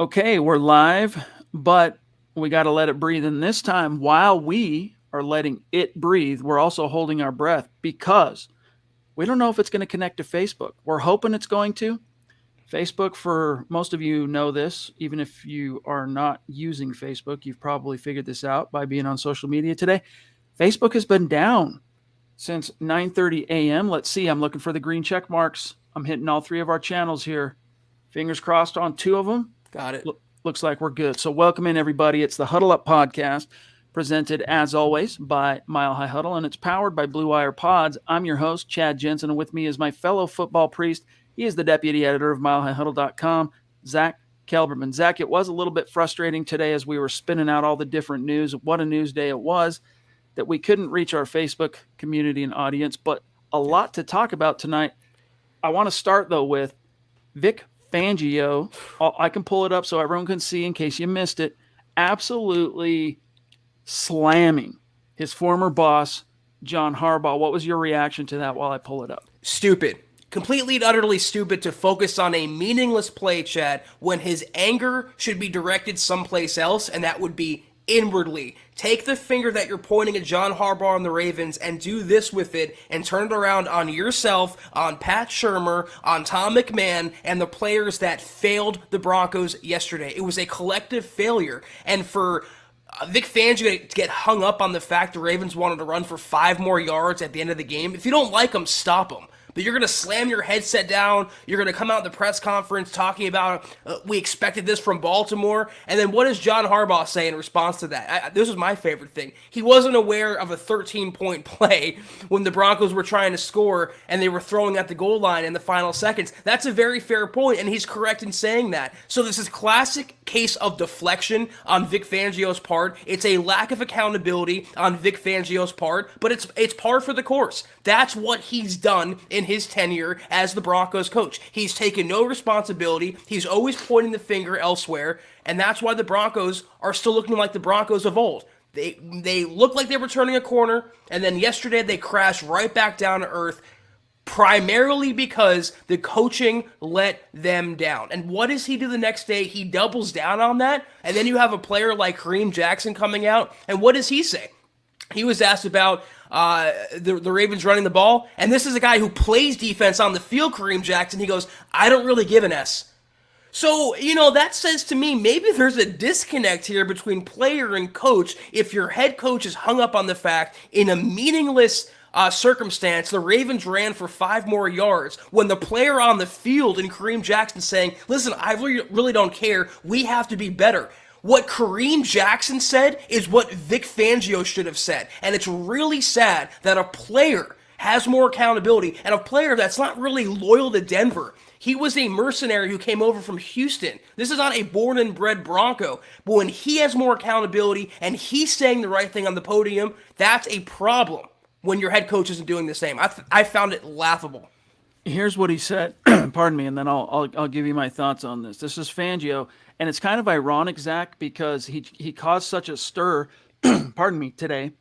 Okay, we're live, but we got to let it breathe. And this time, while we are letting it breathe, we're also holding our breath because we don't know if it's going to connect to Facebook. We're hoping it's going to. Facebook, for most of you know this, even if you are not using Facebook, you've probably figured this out by being on social media today. Facebook has been down since 9:30 a.m. Let's see, I'm looking for the green check marks. I'm hitting all three of our channels here. Fingers crossed on two of them. Got it. Looks like we're good. So welcome in, everybody. It's the Huddle Up podcast, presented as always by Mile High Huddle, and it's powered by Blue Wire Pods. I'm your host, Chad Jensen, and with me is my fellow football priest. He is the deputy editor of MileHighHuddle.com, Zack Kelberman. Zack, it was a little bit frustrating today as we were spinning out all the different news. What a news day it was that we couldn't reach our Facebook community and audience, but a lot to talk about tonight. I want to start, though, with Vic Fangio. I can pull it up so everyone can see in case you missed it. Absolutely slamming his former boss, John Harbaugh. What was your reaction to that while I pull it up? Stupid. Completely and utterly stupid to focus on a meaningless play, Chad, when his anger should be directed someplace else, and that would be inwardly. Take the finger that you're pointing at John Harbaugh and the Ravens and do this with it and turn it around on yourself, on Pat Shurmur, on Tom McMahon, and the players that failed the Broncos yesterday. It was a collective failure. And for Vic Fangio to get hung up on the fact the Ravens wanted to run for 5 more yards at the end of the game, if you don't like them, stop them. But you're going to slam your headset down. You're going to come out in the press conference talking about we expected this from Baltimore. And then what does John Harbaugh say in response to that? This was my favorite thing. He wasn't aware of a 13-point play when the Broncos were trying to score and they were throwing at the goal line in the final seconds. That's a very fair point, and he's correct in saying that. So this is classic case of deflection on Vic Fangio's part. It's a lack of accountability on Vic Fangio's part, but it's par for the course. That's what he's done in his tenure as the Broncos coach. He's taken no responsibility. He's always pointing the finger elsewhere, and that's why the Broncos are still looking like the Broncos of old. They looked like they were turning a corner, and then yesterday they crashed right back down to earth, primarily because the coaching let them down. And what does he do the next day? He doubles down on that, and then you have a player like Kareem Jackson coming out, and what does he say? He was asked about the Ravens running the ball, and this is a guy who plays defense on the field, Kareem Jackson. He goes, I don't really give an S. So, that says to me maybe there's a disconnect here between player and coach if your head coach is hung up on the fact in a meaningless circumstance the Ravens ran for 5 more yards when the player on the field and Kareem Jackson saying, listen, I really don't care. We have to be better. What Kareem Jackson said is what Vic Fangio should have said. And it's really sad that a player has more accountability and a player that's not really loyal to Denver. He was a mercenary who came over from Houston. This is not a born and bred Bronco. But when he has more accountability and he's saying the right thing on the podium, that's a problem when your head coach isn't doing the same. I found it laughable. Here's what he said. Pardon me, and then I'll give you my thoughts on this. This is Fangio, and it's kind of ironic, Zach, because he caused such a stir, pardon me, today,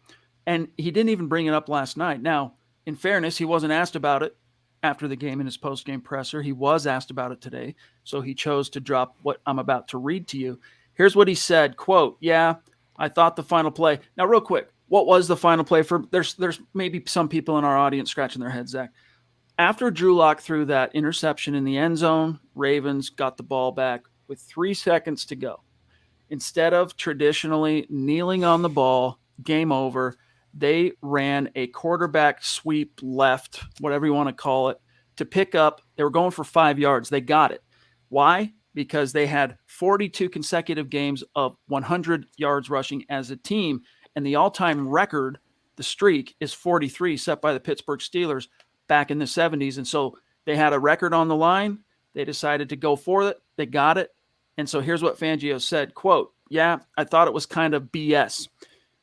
and he didn't even bring it up last night. Now, in fairness, he wasn't asked about it after the game in his post-game presser. He was asked about it today, so he chose to drop what I'm about to read to you. Here's what he said, quote, yeah, I thought the final play. Now, real quick, what was the final play for? There's maybe some people in our audience scratching their heads, Zach. After Drew Lock threw that interception in the end zone, Ravens got the ball back with 3 seconds to go. Instead of traditionally kneeling on the ball, game over, they ran a quarterback sweep left, whatever you want to call it, to pick up. They were going for 5 yards. They got it. Why? Because they had 42 consecutive games of 100 yards rushing as a team. And the all-time record, the streak, is 43, set by the Pittsburgh Steelers back in the 70s. And so they had a record on the line. They decided to go for it. They got it. And so here's what Fangio said, quote, yeah, I thought it was kind of BS,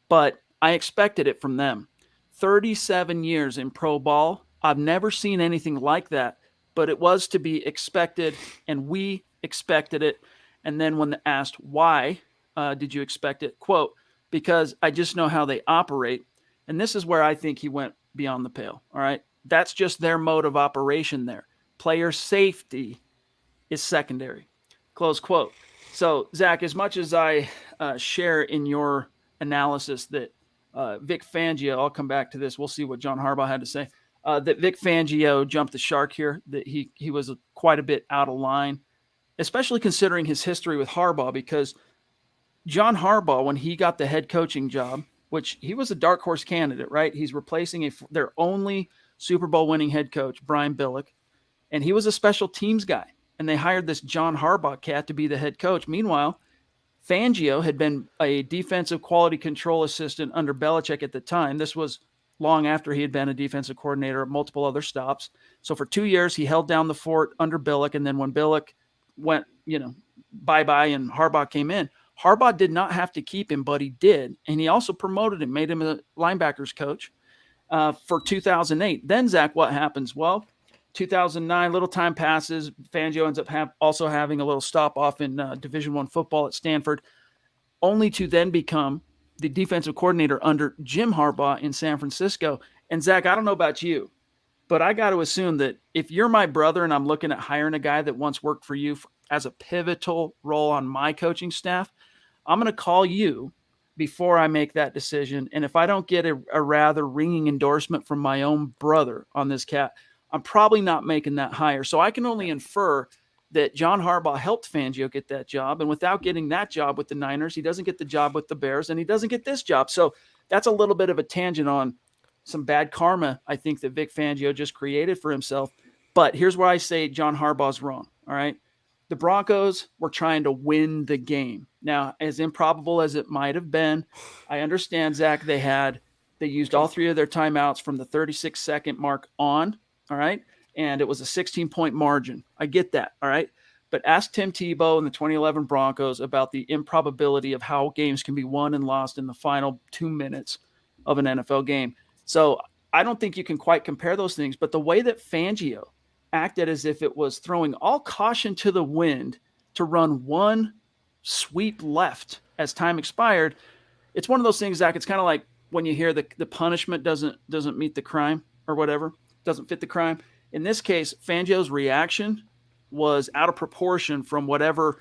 but I expected it from them. 37 years in pro ball. I've never seen anything like that, but it was to be expected, and we expected it. And then when asked, why did you expect it? Quote, because I just know how they operate. And this is where I think he went beyond the pale. All right. That's just their mode of operation there. Player safety is secondary. Close quote. So, Zach, as much as I share in your analysis that Vic Fangio, I'll come back to this. We'll see what John Harbaugh had to say. That Vic Fangio jumped the shark here. That he was quite a bit out of line, especially considering his history with Harbaugh. Because John Harbaugh, when he got the head coaching job, which he was a dark horse candidate, right? He's replacing their only Super Bowl winning head coach, Brian Billick, and he was a special teams guy. And they hired this John Harbaugh cat to be the head coach. Meanwhile, Fangio had been a defensive quality control assistant under Belichick at the time. This was long after he had been a defensive coordinator at multiple other stops. So for 2 years, he held down the fort under Billick. And then when Billick went, bye-bye and Harbaugh came in, Harbaugh did not have to keep him, but he did. And he also promoted him, made him a linebackers coach for 2008. Then, Zach, what happens? Well, 2009, little time passes. Fangio ends up also having a little stop off in Division I football at Stanford, only to then become the defensive coordinator under Jim Harbaugh in San Francisco. And Zach, I don't know about you, but I got to assume that if you're my brother and I'm looking at hiring a guy that once worked for you as a pivotal role on my coaching staff, I'm going to call you before I make that decision. And if I don't get a rather ringing endorsement from my own brother on this cat, I'm probably not making that hire. So I can only infer that John Harbaugh helped Fangio get that job. And without getting that job with the Niners, he doesn't get the job with the Bears, and he doesn't get this job. So that's a little bit of a tangent on some bad karma, I think, that Vic Fangio just created for himself. But here's where I say John Harbaugh's wrong, all right? The Broncos were trying to win the game. Now, as improbable as it might have been, I understand, Zach, they used all three of their timeouts from the 36-second mark on, all right? And it was a 16-point margin. I get that, all right? But ask Tim Tebow and the 2011 Broncos about the improbability of how games can be won and lost in the final 2 minutes of an NFL game. So I don't think you can quite compare those things. But the way that Fangio acted as if it was throwing all caution to the wind to run one sweep left as time expired, it's one of those things, Zach, it's kind of like when you hear the punishment doesn't meet the crime or whatever, doesn't fit the crime. In this case, Fangio's reaction was out of proportion from whatever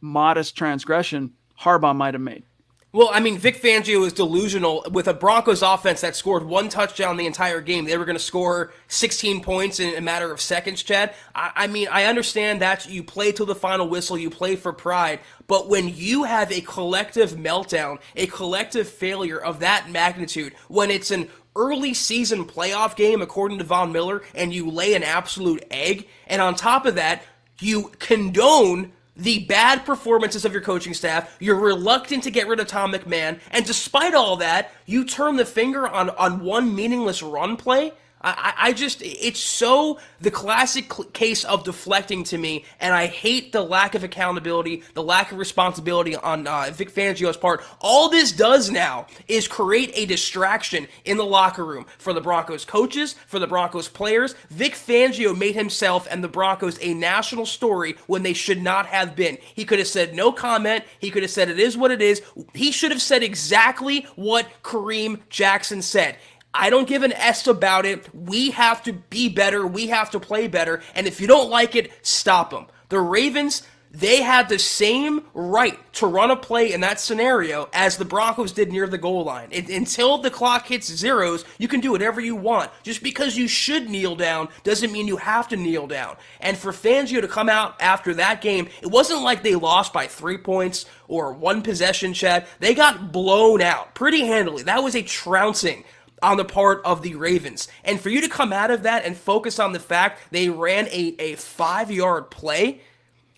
modest transgression Harbaugh might have made. Well, I mean, Vic Fangio is delusional. With a Broncos offense that scored one touchdown the entire game, they were going to score 16 points in a matter of seconds, Chad. I mean, I understand that you play till the final whistle, you play for pride, but when you have a collective meltdown, a collective failure of that magnitude, when it's an early season playoff game, according to Von Miller, and you lay an absolute egg, and on top of that, you condone the bad performances of your coaching staff, you're reluctant to get rid of Tom McMahon, and despite all that, you turn the finger on one meaningless run play? It's so the classic case of deflecting to me, and I hate the lack of accountability, the lack of responsibility on Vic Fangio's part. All this does now is create a distraction in the locker room for the Broncos coaches, for the Broncos players. Vic Fangio made himself and the Broncos a national story when they should not have been. He could have said no comment. He could have said it is what it is. He should have said exactly what Kareem Jackson said. I don't give an S about it. We have to be better. We have to play better. And if you don't like it, stop them. The Ravens, they had the same right to run a play in that scenario as the Broncos did near the goal line. Until the clock hits zeros, you can do whatever you want. Just because you should kneel down doesn't mean you have to kneel down. And for Fangio to come out after that game, it wasn't like they lost by 3 points or one possession, Chad. They got blown out pretty handily. That was a trouncing on the part of the Ravens. And for you to come out of that and focus on the fact they ran a 5-yard play,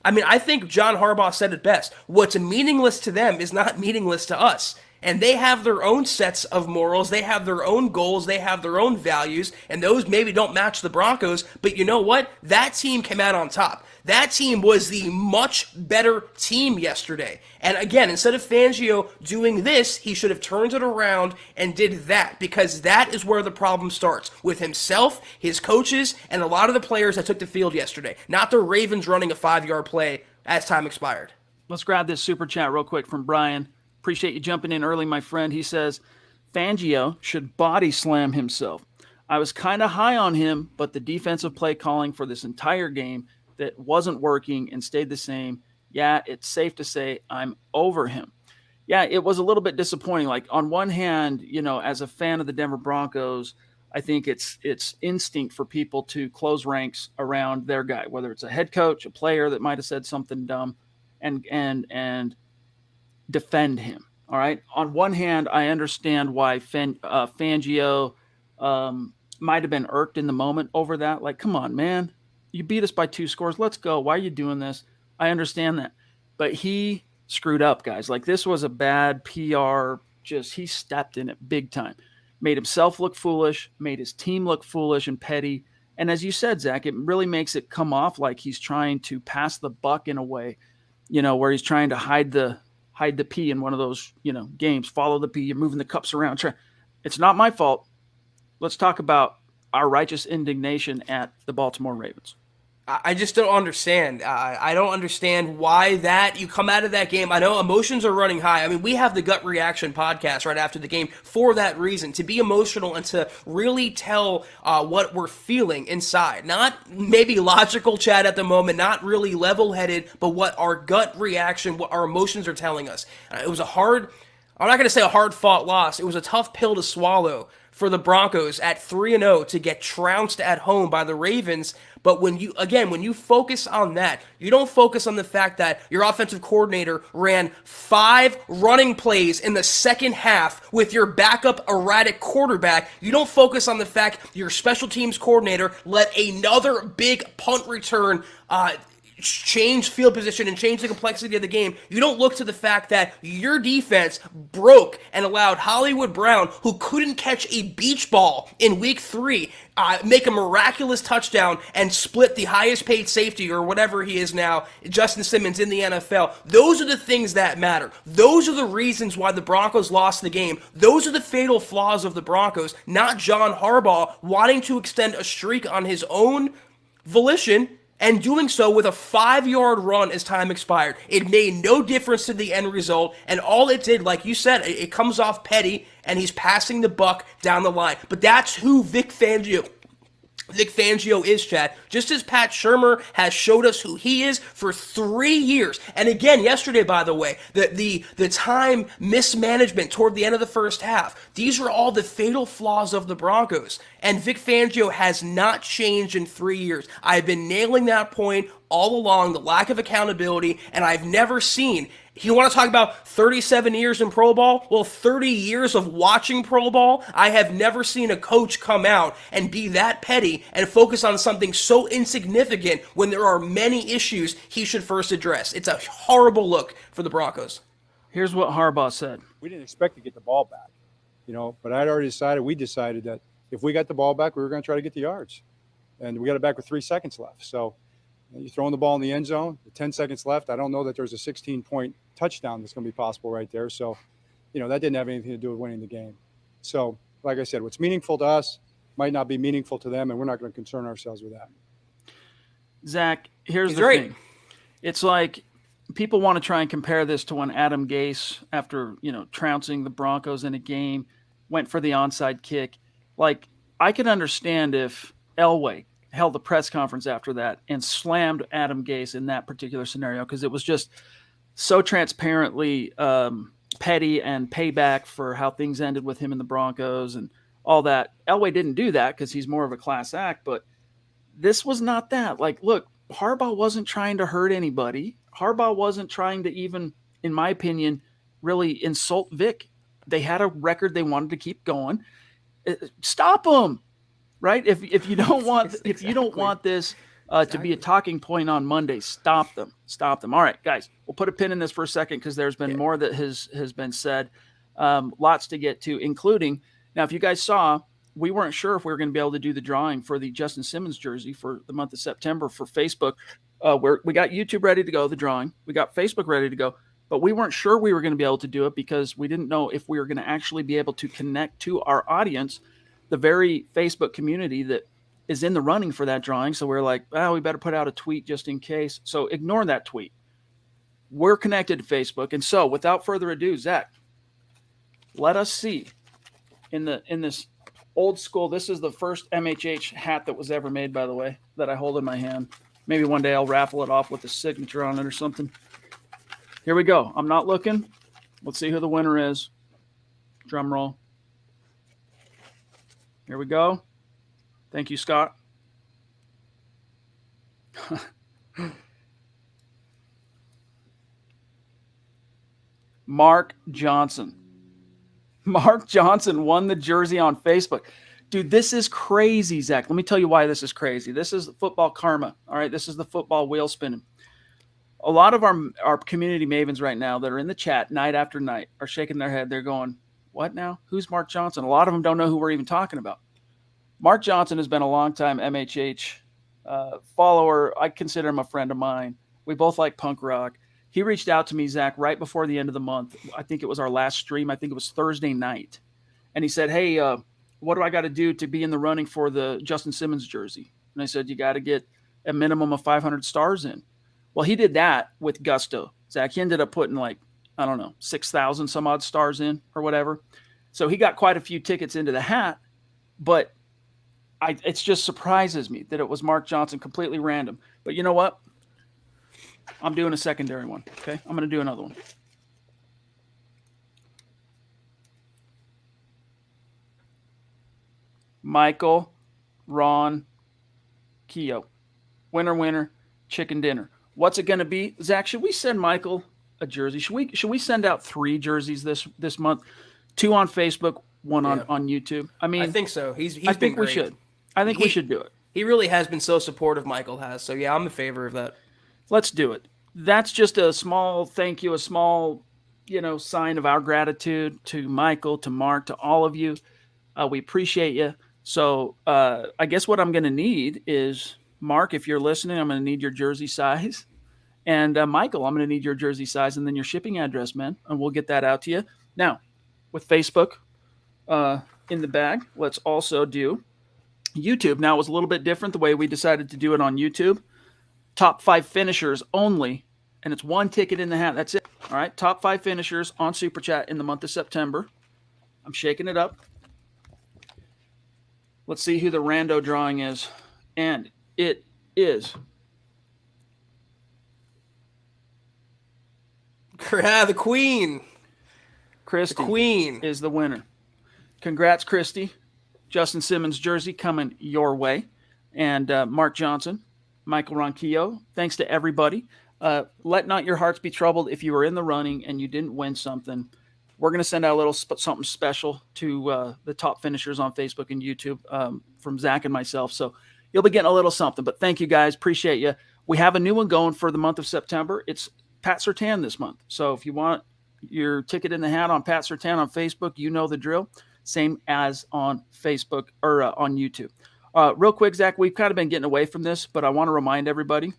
I mean, I think John Harbaugh said it best. What's meaningless to them is not meaningless to us. And they have their own sets of morals, they have their own goals, they have their own values, and those maybe don't match the Broncos, but you know what? That team came out on top. That team was the much better team yesterday. And again, instead of Fangio doing this, he should have turned it around and did that, because that is where the problem starts, with himself, his coaches, and a lot of the players that took the field yesterday. Not the Ravens running a 5-yard play as time expired. Let's grab this super chat real quick from Brian. Appreciate you jumping in early, my friend. He says, Fangio should body slam himself. I was kind of high on him, but the defensive play calling for this entire game that wasn't working and stayed the same Yeah, it's safe to say I'm over him. Yeah, it was a little bit disappointing. Like on one hand, as a fan of the Denver Broncos, I think it's instinct for people to close ranks around their guy, whether it's a head coach, a player that might have said something dumb, and defend him. All right. On one hand, I understand why Fangio might have been irked in the moment over that. Like, come on, man, you beat us by 2 scores. Let's go. Why are you doing this? I understand that, but he screwed up, guys. Like this was a bad PR. Just he stepped in it big time, made himself look foolish, made his team look foolish and petty. And as you said, Zach, it really makes it come off like he's trying to pass the buck in a way, where he's trying to hide the P in one of those, games. Follow the P. You're moving the cups around. It's not my fault. Let's talk about our righteous indignation at the Baltimore Ravens. I just don't understand. I don't understand why that you come out of that game. I know emotions are running high. I mean, we have the Gut Reaction podcast right after the game for that reason, to be emotional and to really tell what we're feeling inside. Not maybe logical chat at the moment, not really level-headed, but what our gut reaction, what our emotions are telling us. It was I'm not going to say a hard-fought loss. It was a tough pill to swallow for the Broncos at 3-0 to get trounced at home by the Ravens. But when you focus on that, you don't focus on the fact that your offensive coordinator ran 5 running plays in the second half with your backup erratic quarterback. You don't focus on the fact your special teams coordinator let another big punt return change field position and change the complexity of the game. You don't look to the fact that your defense broke and allowed Hollywood Brown, who couldn't catch a beach ball in week 3, make a miraculous touchdown and split the highest paid safety or whatever he is now, Justin Simmons, in the NFL. Those are the things that matter. Those are the reasons why the Broncos lost the game. Those are the fatal flaws of the Broncos, not John Harbaugh wanting to extend a streak on his own volition and doing so with a 5-yard run as time expired. It made no difference to the end result, and all it did, like you said, it comes off petty, and he's passing the buck down the line. But that's who Vic Fangio is, Chad. Just as Pat Shurmur has showed us who he is for 3 years. And again, yesterday, by the way, the time mismanagement toward the end of the first half. These are all the fatal flaws of the Broncos. And Vic Fangio has not changed in 3 years. I've been nailing that point all along, the lack of accountability, and I've never seen. You want to talk about 37 years in Pro Ball? Well, 30 years of watching Pro Ball, I have never seen a coach come out and be that petty and focus on something so insignificant when there are many issues he should first address. It's a horrible look for the Broncos. Here's what Harbaugh said. We didn't expect to get the ball back, but we decided that if we got the ball back, we were going to try to get the yards. And we got it back with 3 seconds left. So you're throwing the ball in the end zone, with 10 seconds left. I don't know that there's a 16-point touchdown that's going to be possible right there. So, that didn't have anything to do with winning the game. So, like I said, what's meaningful to us might not be meaningful to them, and we're not going to concern ourselves with that. Zach, here's the thing. It's like people want to try and compare this to when Adam Gase, after, trouncing the Broncos in a game, went for the onside kick. Like, I could understand if Elway held a press conference after that and slammed Adam Gase in that particular scenario, because it was just so transparently petty and payback for how things ended with him and the Broncos and all that. Elway didn't do that because he's more of a class act, but this was not that. Like, look, Harbaugh wasn't trying to hurt anybody. Harbaugh wasn't trying to even, in my opinion, really insult Vic. They had a record they wanted to keep going. Stop them, right? If you don't want this to be a talking point on Monday, stop them. All right, guys, we'll put a pin in this for a second because there's been more that has been said. Lots to get to, including, now, if you guys saw, we weren't sure if we were going to be able to do the drawing for the Justin Simmons jersey for the month of September for Facebook. We got YouTube ready to go, the drawing. We got Facebook ready to go, but we weren't sure we were going to be able to do it because we didn't know if we were going to actually be able to connect to our audience, the very Facebook community that is in the running for that drawing. So we're like, we better put out a tweet just in case. So ignore that tweet. We're connected to Facebook. And so without further ado, Zach, let us see in this old school. This is the first MHH hat that was ever made, by the way, that I hold in my hand. Maybe one day I'll raffle it off with a signature on it or something. Here we go. I'm not looking. Let's see who the winner is. Drum roll. Here we go. Thank you, Scott. Mark Johnson. Mark Johnson won the jersey on Facebook. Dude, this is crazy, Zach. Let me tell you why this is crazy. This is football karma. All right. This is the football wheel spinning. A lot of our community mavens right now that are in the chat night after night are shaking their head. They're going, what now? Who's Mark Johnson? A lot of them don't know who we're even talking about. Mark Johnson has been a longtime MHH follower. I consider him a friend of mine. We both like punk rock. He reached out to me, Zach, right before the end of the month. I think it was our last stream. I think it was Thursday night. And he said, hey, what do I got to do to be in the running for the Justin Simmons jersey? And I said, you got to get a minimum of 500 stars in. Well, he did that with gusto, Zach. He ended up putting 6,000 some odd stars in or whatever. So he got quite a few tickets into the hat, but it just surprises me that it was Mark Johnson, completely random. But you know what? I'm doing a secondary one, okay? I'm going to do another one. Michael, Ron, Keogh. Winner, winner, chicken dinner. What's it going to be? Zach, should we send Michael a jersey? Should we send out 3 jerseys this month? 2 on Facebook, 1 on YouTube. I mean, I think so. I think we should. I think we should do it. He really has been so supportive, Michael has. So, yeah, I'm in favor of that. Let's do it. That's just a small thank you, a small, sign of our gratitude to Michael, to Mark, to all of you. We appreciate you. So I guess what I'm going to need is, Mark, if you're listening, I'm going to need your jersey size. And Michael, I'm going to need your jersey size and then your shipping address, man. And we'll get that out to you. Now, with Facebook in the bag, let's also do YouTube. Now, it was a little bit different the way we decided to do it on YouTube. Top 5 finishers only, and it's 1 ticket in the hat. That's it. All right, top 5 finishers on Super Chat in the month of September. I'm shaking it up. Let's see who the rando drawing is. And it is the Queen. Christy. The Queen is the winner. Congrats, Christy. Justin Simmons jersey coming your way. And Mark Johnson, Michael Ronquillo, thanks to everybody. Let not your hearts be troubled if you were in the running and you didn't win something. We're going to send out a little something special to the top finishers on Facebook and YouTube from Zach and myself. So you'll be getting a little something. But thank you, guys. Appreciate you. We have a new one going for the month of September. It's Pat Surtain this month. So if you want your ticket in the hat on Pat Surtain on Facebook, you know the drill. Same as on Facebook or on YouTube. Real quick, Zach, we've kind of been getting away from this, but I want to remind everybody,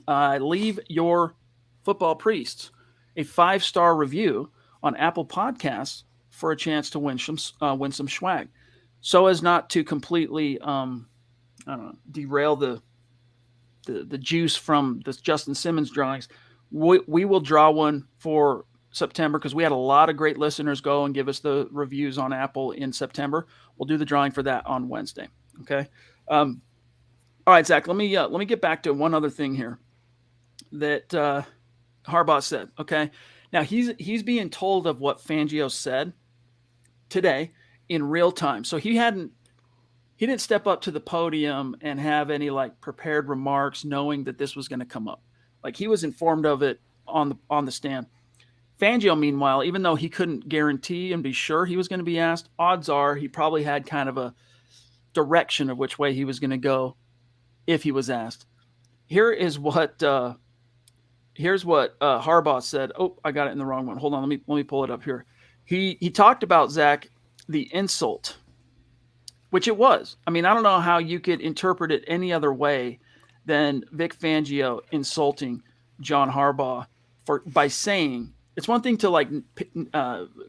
leave your football priests a 5-star review on Apple Podcasts for a chance to win some swag, so as not to completely derail the juice from the Justin Simmons drawings. We will draw one for September because we had a lot of great listeners go and give us the reviews on Apple in September. We'll do the drawing for that on Wednesday. Okay. All right, Zach, let me get back to one other thing here that Harbaugh said. Okay. Now he's being told of what Fangio said today in real time. So he didn't step up to the podium and have any prepared remarks knowing that this was going to come up. He was informed of it on the stand. Fangio, meanwhile, even though he couldn't guarantee and be sure he was going to be asked, odds are he probably had kind of a direction of which way he was going to go if he was asked. Here's what Harbaugh said. Oh, I got it in the wrong one. Hold on, let me pull it up here. He talked about, Zach, the insult, which it was. I mean, I don't know how you could interpret it any other way than Vic Fangio insulting John Harbaugh by saying, it's one thing to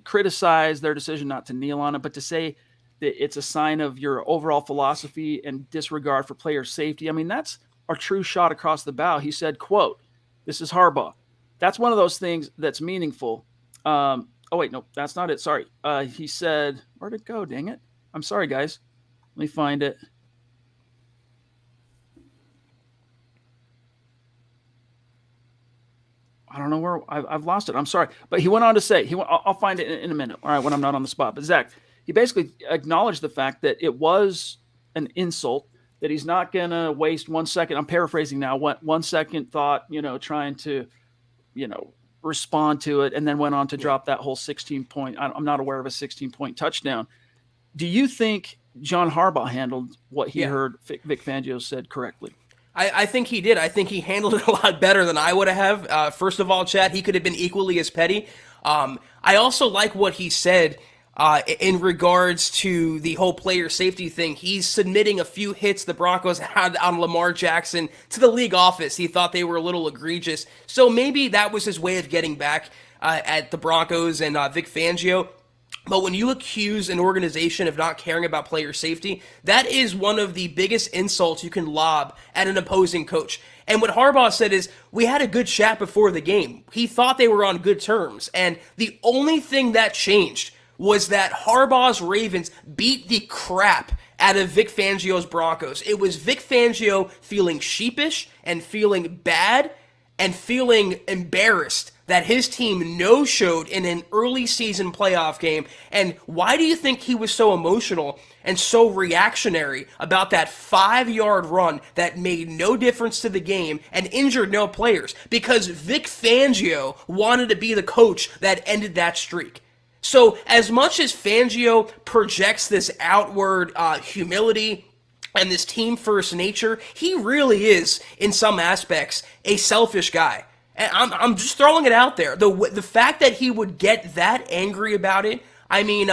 criticize their decision not to kneel on it, but to say that it's a sign of your overall philosophy and disregard for player safety. I mean, that's a true shot across the bow. He said, quote, this is Harbaugh. That's one of those things that's meaningful. Oh, wait, no, that's not it. Sorry. He said, where'd it go? Dang it. I'm sorry, guys. Let me find it. I don't know where I've lost it. I'm sorry, but he went on to say I'll find it in a minute. All right, when I'm not on the spot. But Zach, he basically acknowledged the fact that it was an insult, that he's not going to waste 1 second. I'm paraphrasing now. 1 second thought, trying to, respond to it, and then went on to drop that whole 16-point. I'm not aware of a 16-point touchdown. Do you think John Harbaugh handled what he heard Vic Fangio said correctly? I think he did. I think he handled it a lot better than I would have. First of all, Chad, he could have been equally as petty. I also like what he said in regards to the whole player safety thing. He's submitting a few hits the Broncos had on Lamar Jackson to the league office. He thought they were a little egregious. So maybe that was his way of getting back at the Broncos and Vic Fangio. But when you accuse an organization of not caring about player safety, that is one of the biggest insults you can lob at an opposing coach. And what Harbaugh said is, we had a good chat before the game. He thought they were on good terms. And the only thing that changed was that Harbaugh's Ravens beat the crap out of Vic Fangio's Broncos. It was Vic Fangio feeling sheepish and feeling bad and feeling embarrassed that his team no-showed in an early season playoff game. And why do you think he was so emotional and so reactionary about that 5-yard run that made no difference to the game and injured no players? Because Vic Fangio wanted to be the coach that ended that streak. So as much as Fangio projects this outward humility and this team-first nature, he really is, in some aspects, a selfish guy. And I'm just throwing it out there. The fact that he would get that angry about it, I mean,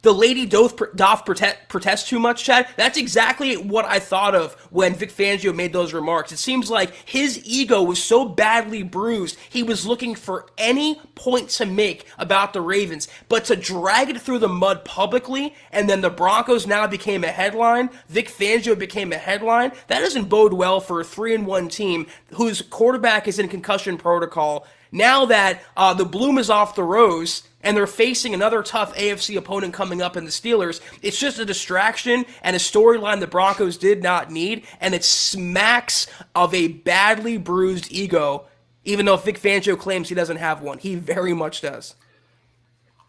the lady doth protest too much, Chad. That's exactly what I thought of when Vic Fangio made those remarks. It seems like his ego was so badly bruised, he was looking for any point to make about the Ravens. But to drag it through the mud publicly, and then the Broncos now became a headline, Vic Fangio became a headline, that doesn't bode well for a 3-1 team whose quarterback is in concussion protocol. Now that the bloom is off the rose, and they're facing another tough AFC opponent coming up in the Steelers, it's just a distraction and a storyline the Broncos did not need, and it smacks of a badly bruised ego, even though Vic Fangio claims he doesn't have one. He very much does.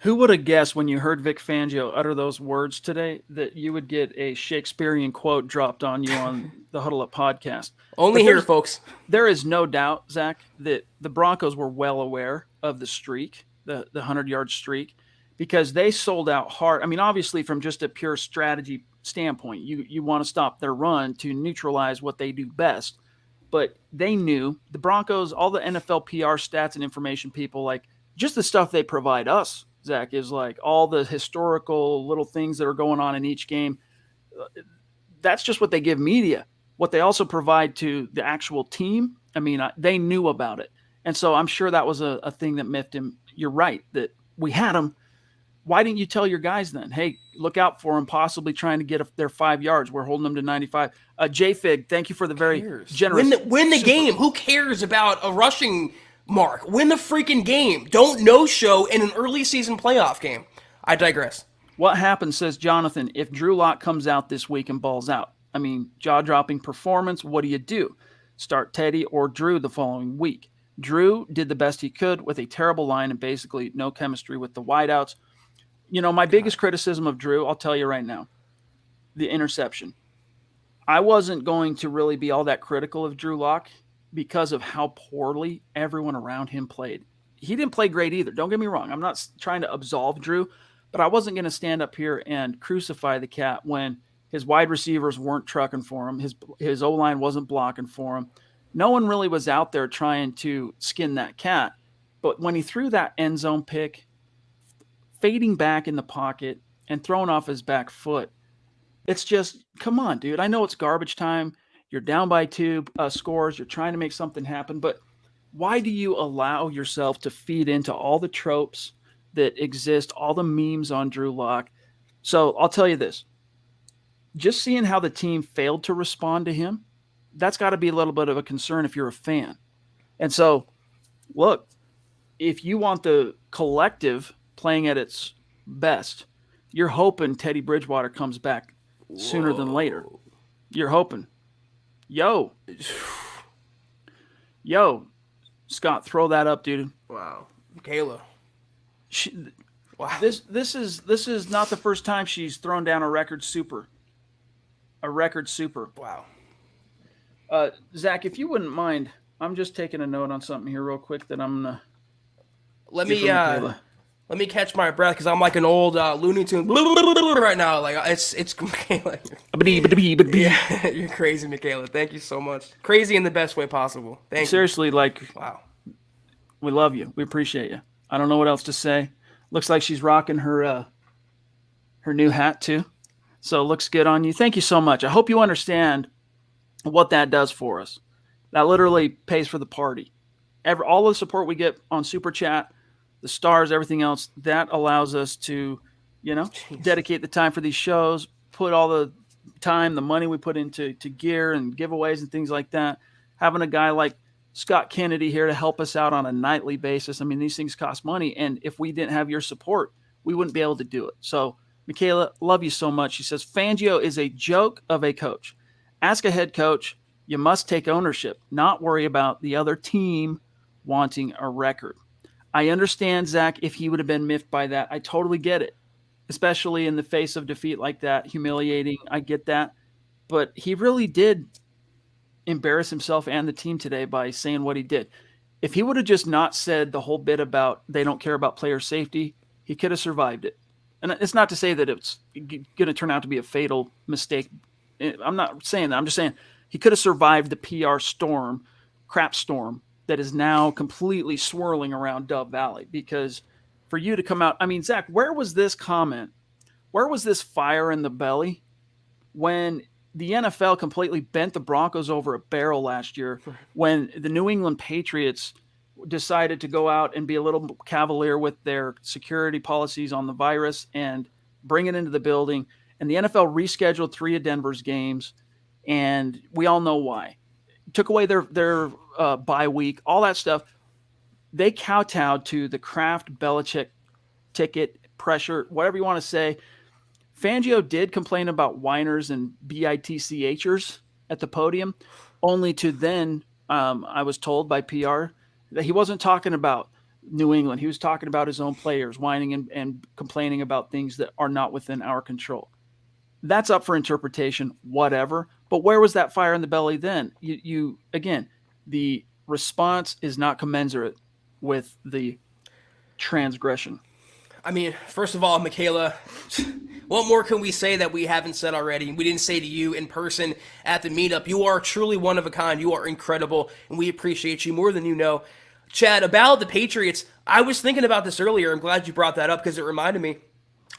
Who would have guessed when you heard Vic Fangio utter those words today that you would get a Shakespearean quote dropped on you on the Huddle Up podcast? Only here, folks. There is no doubt, Zach, that the Broncos were well aware of the streak, the 100-yard streak, because they sold out hard. I mean, obviously, from just a pure strategy standpoint, you want to stop their run to neutralize what they do best. But they knew the Broncos, all the NFL PR stats and information people, like just the stuff they provide us, Zach, is like all the historical little things that are going on in each game. That's just what they give media. What they also provide to the actual team, I mean, they knew about it. And so I'm sure that was a thing that miffed him. You're right, that we had him. Why didn't you tell your guys then? Hey, look out for him, possibly trying to get their 5 yards. We're holding them to 95. J-Fig, thank you for the very generous. Win the game. Who cares about a rushing mark? Win the freaking game. Don't no-show in an early season playoff game. I digress. What happens, says Jonathan, if Drew Lock comes out this week and balls out? I mean, jaw-dropping performance, what do? Start Teddy or Drew the following week. Drew did the best he could with a terrible line and basically no chemistry with the wideouts. You know, my biggest criticism of Drew, I'll tell you right now, the interception. I wasn't going to really be all that critical of Drew Lock because of how poorly everyone around him played. He didn't play great either. Don't get me wrong. I'm not trying to absolve Drew, but I wasn't going to stand up here and crucify the cat when his wide receivers weren't trucking for him. His O-line wasn't blocking for him. No one really was out there trying to skin that cat. But when he threw that end zone pick, fading back in the pocket and throwing off his back foot, it's just, come on, dude. I know it's garbage time. You're down by 2 scores. You're trying to make something happen. But why do you allow yourself to feed into all the tropes that exist, all the memes on Drew Lock? So I'll tell you this. Just seeing how the team failed to respond to him, that's got to be a little bit of a concern if you're a fan. And so, look, if you want the collective playing at its best, you're hoping Teddy Bridgewater comes back sooner than later. You're hoping. Yo, Scott, throw that up, dude. Wow. Michaela. She, Wow. this is not the first time she's thrown down a record super. A record super. Wow. Zach, if you wouldn't mind, I'm just taking a note on something here real quick that I'm gonna Let give me for Michaela. let me catch my breath because I'm like an old Looney Tune right now. Like it's Michaela. Yeah, you're crazy, Michaela. Thank you so much. Crazy in the best way possible. Thank Seriously, like, you. Wow. we love you. We appreciate you. I don't know what else to say. Looks like she's rocking her new hat too. So it looks good on you. Thank you so much. I hope you understand what that does for us. That literally pays for the party. All the support we get on Super Chat, the stars, everything else, that allows us to, dedicate the time for these shows, put all the time, the money we put into gear and giveaways and things like that. Having a guy like Scott Kennedy here to help us out on a nightly basis. I mean, these things cost money. And if we didn't have your support, we wouldn't be able to do it. So, Michaela, love you so much. She says, Fangio is a joke of a coach. Ask a head coach. You must take ownership, not worry about the other team wanting a record. I understand, Zach, if he would have been miffed by that. I totally get it, especially in the face of defeat like that, humiliating. I get that. But he really did embarrass himself and the team today by saying what he did. If he would have just not said the whole bit about they don't care about player safety, he could have survived it. And it's not to say that it's going to turn out to be a fatal mistake. I'm not saying that. I'm just saying he could have survived the PR storm, crap storm, that is now completely swirling around Dove Valley. Because for you to come out, I mean, Zach, where was this comment? Where was this fire in the belly when the NFL completely bent the Broncos over a barrel last year, when the New England Patriots decided to go out and be a little cavalier with their security policies on the virus and bring it into the building, and the NFL rescheduled 3 of Denver's games, and we all know why. Took away their bye week, all that stuff. They kowtowed to the Kraft Belichick ticket pressure, whatever you want to say. Fangio did complain about whiners and bitchers at the podium, only to then, I was told by PR, that he wasn't talking about New England. He was talking about his own players, whining and complaining about things that are not within our control. That's up for interpretation, whatever. But where was that fire in the belly then? You again, the response is not commensurate with the transgression. I mean, first of all, Michaela, what more can we say that we haven't said already? We didn't say to you in person at the meetup. You are truly one of a kind. You are incredible, and we appreciate you more than you know. Chad, about the Patriots, I was thinking about this earlier. I'm glad you brought that up because it reminded me.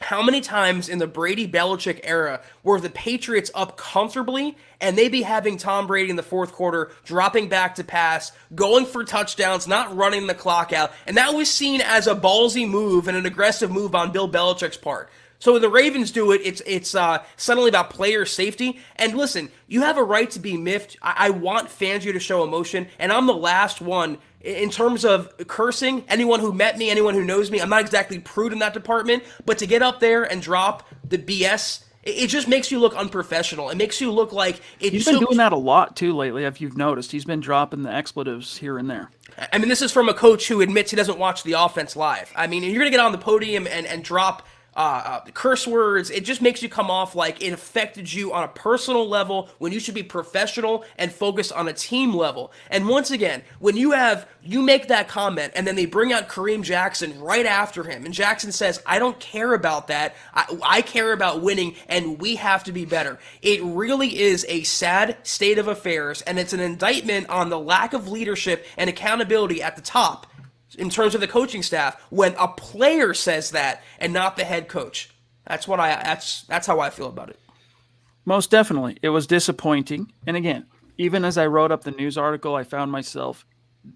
How many times in the Brady-Belichick era were the Patriots up comfortably and they be having Tom Brady in the fourth quarter dropping back to pass, going for touchdowns, not running the clock out, and that was seen as a ballsy move and an aggressive move on Bill Belichick's part. So when the Ravens do it, it's suddenly about player safety. And listen, you have a right to be miffed. I want Fangio to show emotion, and I'm the last one. In terms of cursing, anyone who met me, anyone who knows me, I'm not exactly prude in that department, but to get up there and drop the BS, it just makes you look unprofessional. It makes you look like it He's been doing that a lot too lately, if you've noticed. He's been dropping the expletives here and there. I mean, this is from a coach who admits he doesn't watch the offense live. I mean, you're going to get on the podium and drop curse words. It just makes you come off like it affected you on a personal level when you should be professional and focused on a team level. And once again, when you make that comment and then they bring out Kareem Jackson right after him, and Jackson says, I don't care about that. I care about winning, and we have to be better. It really is a sad state of affairs, and it's an indictment on the lack of leadership and accountability at the top in terms of the coaching staff when a player says that and not the head coach. That's how I feel about it. Most definitely. It was disappointing. And again, even as I wrote up the news article, I found myself,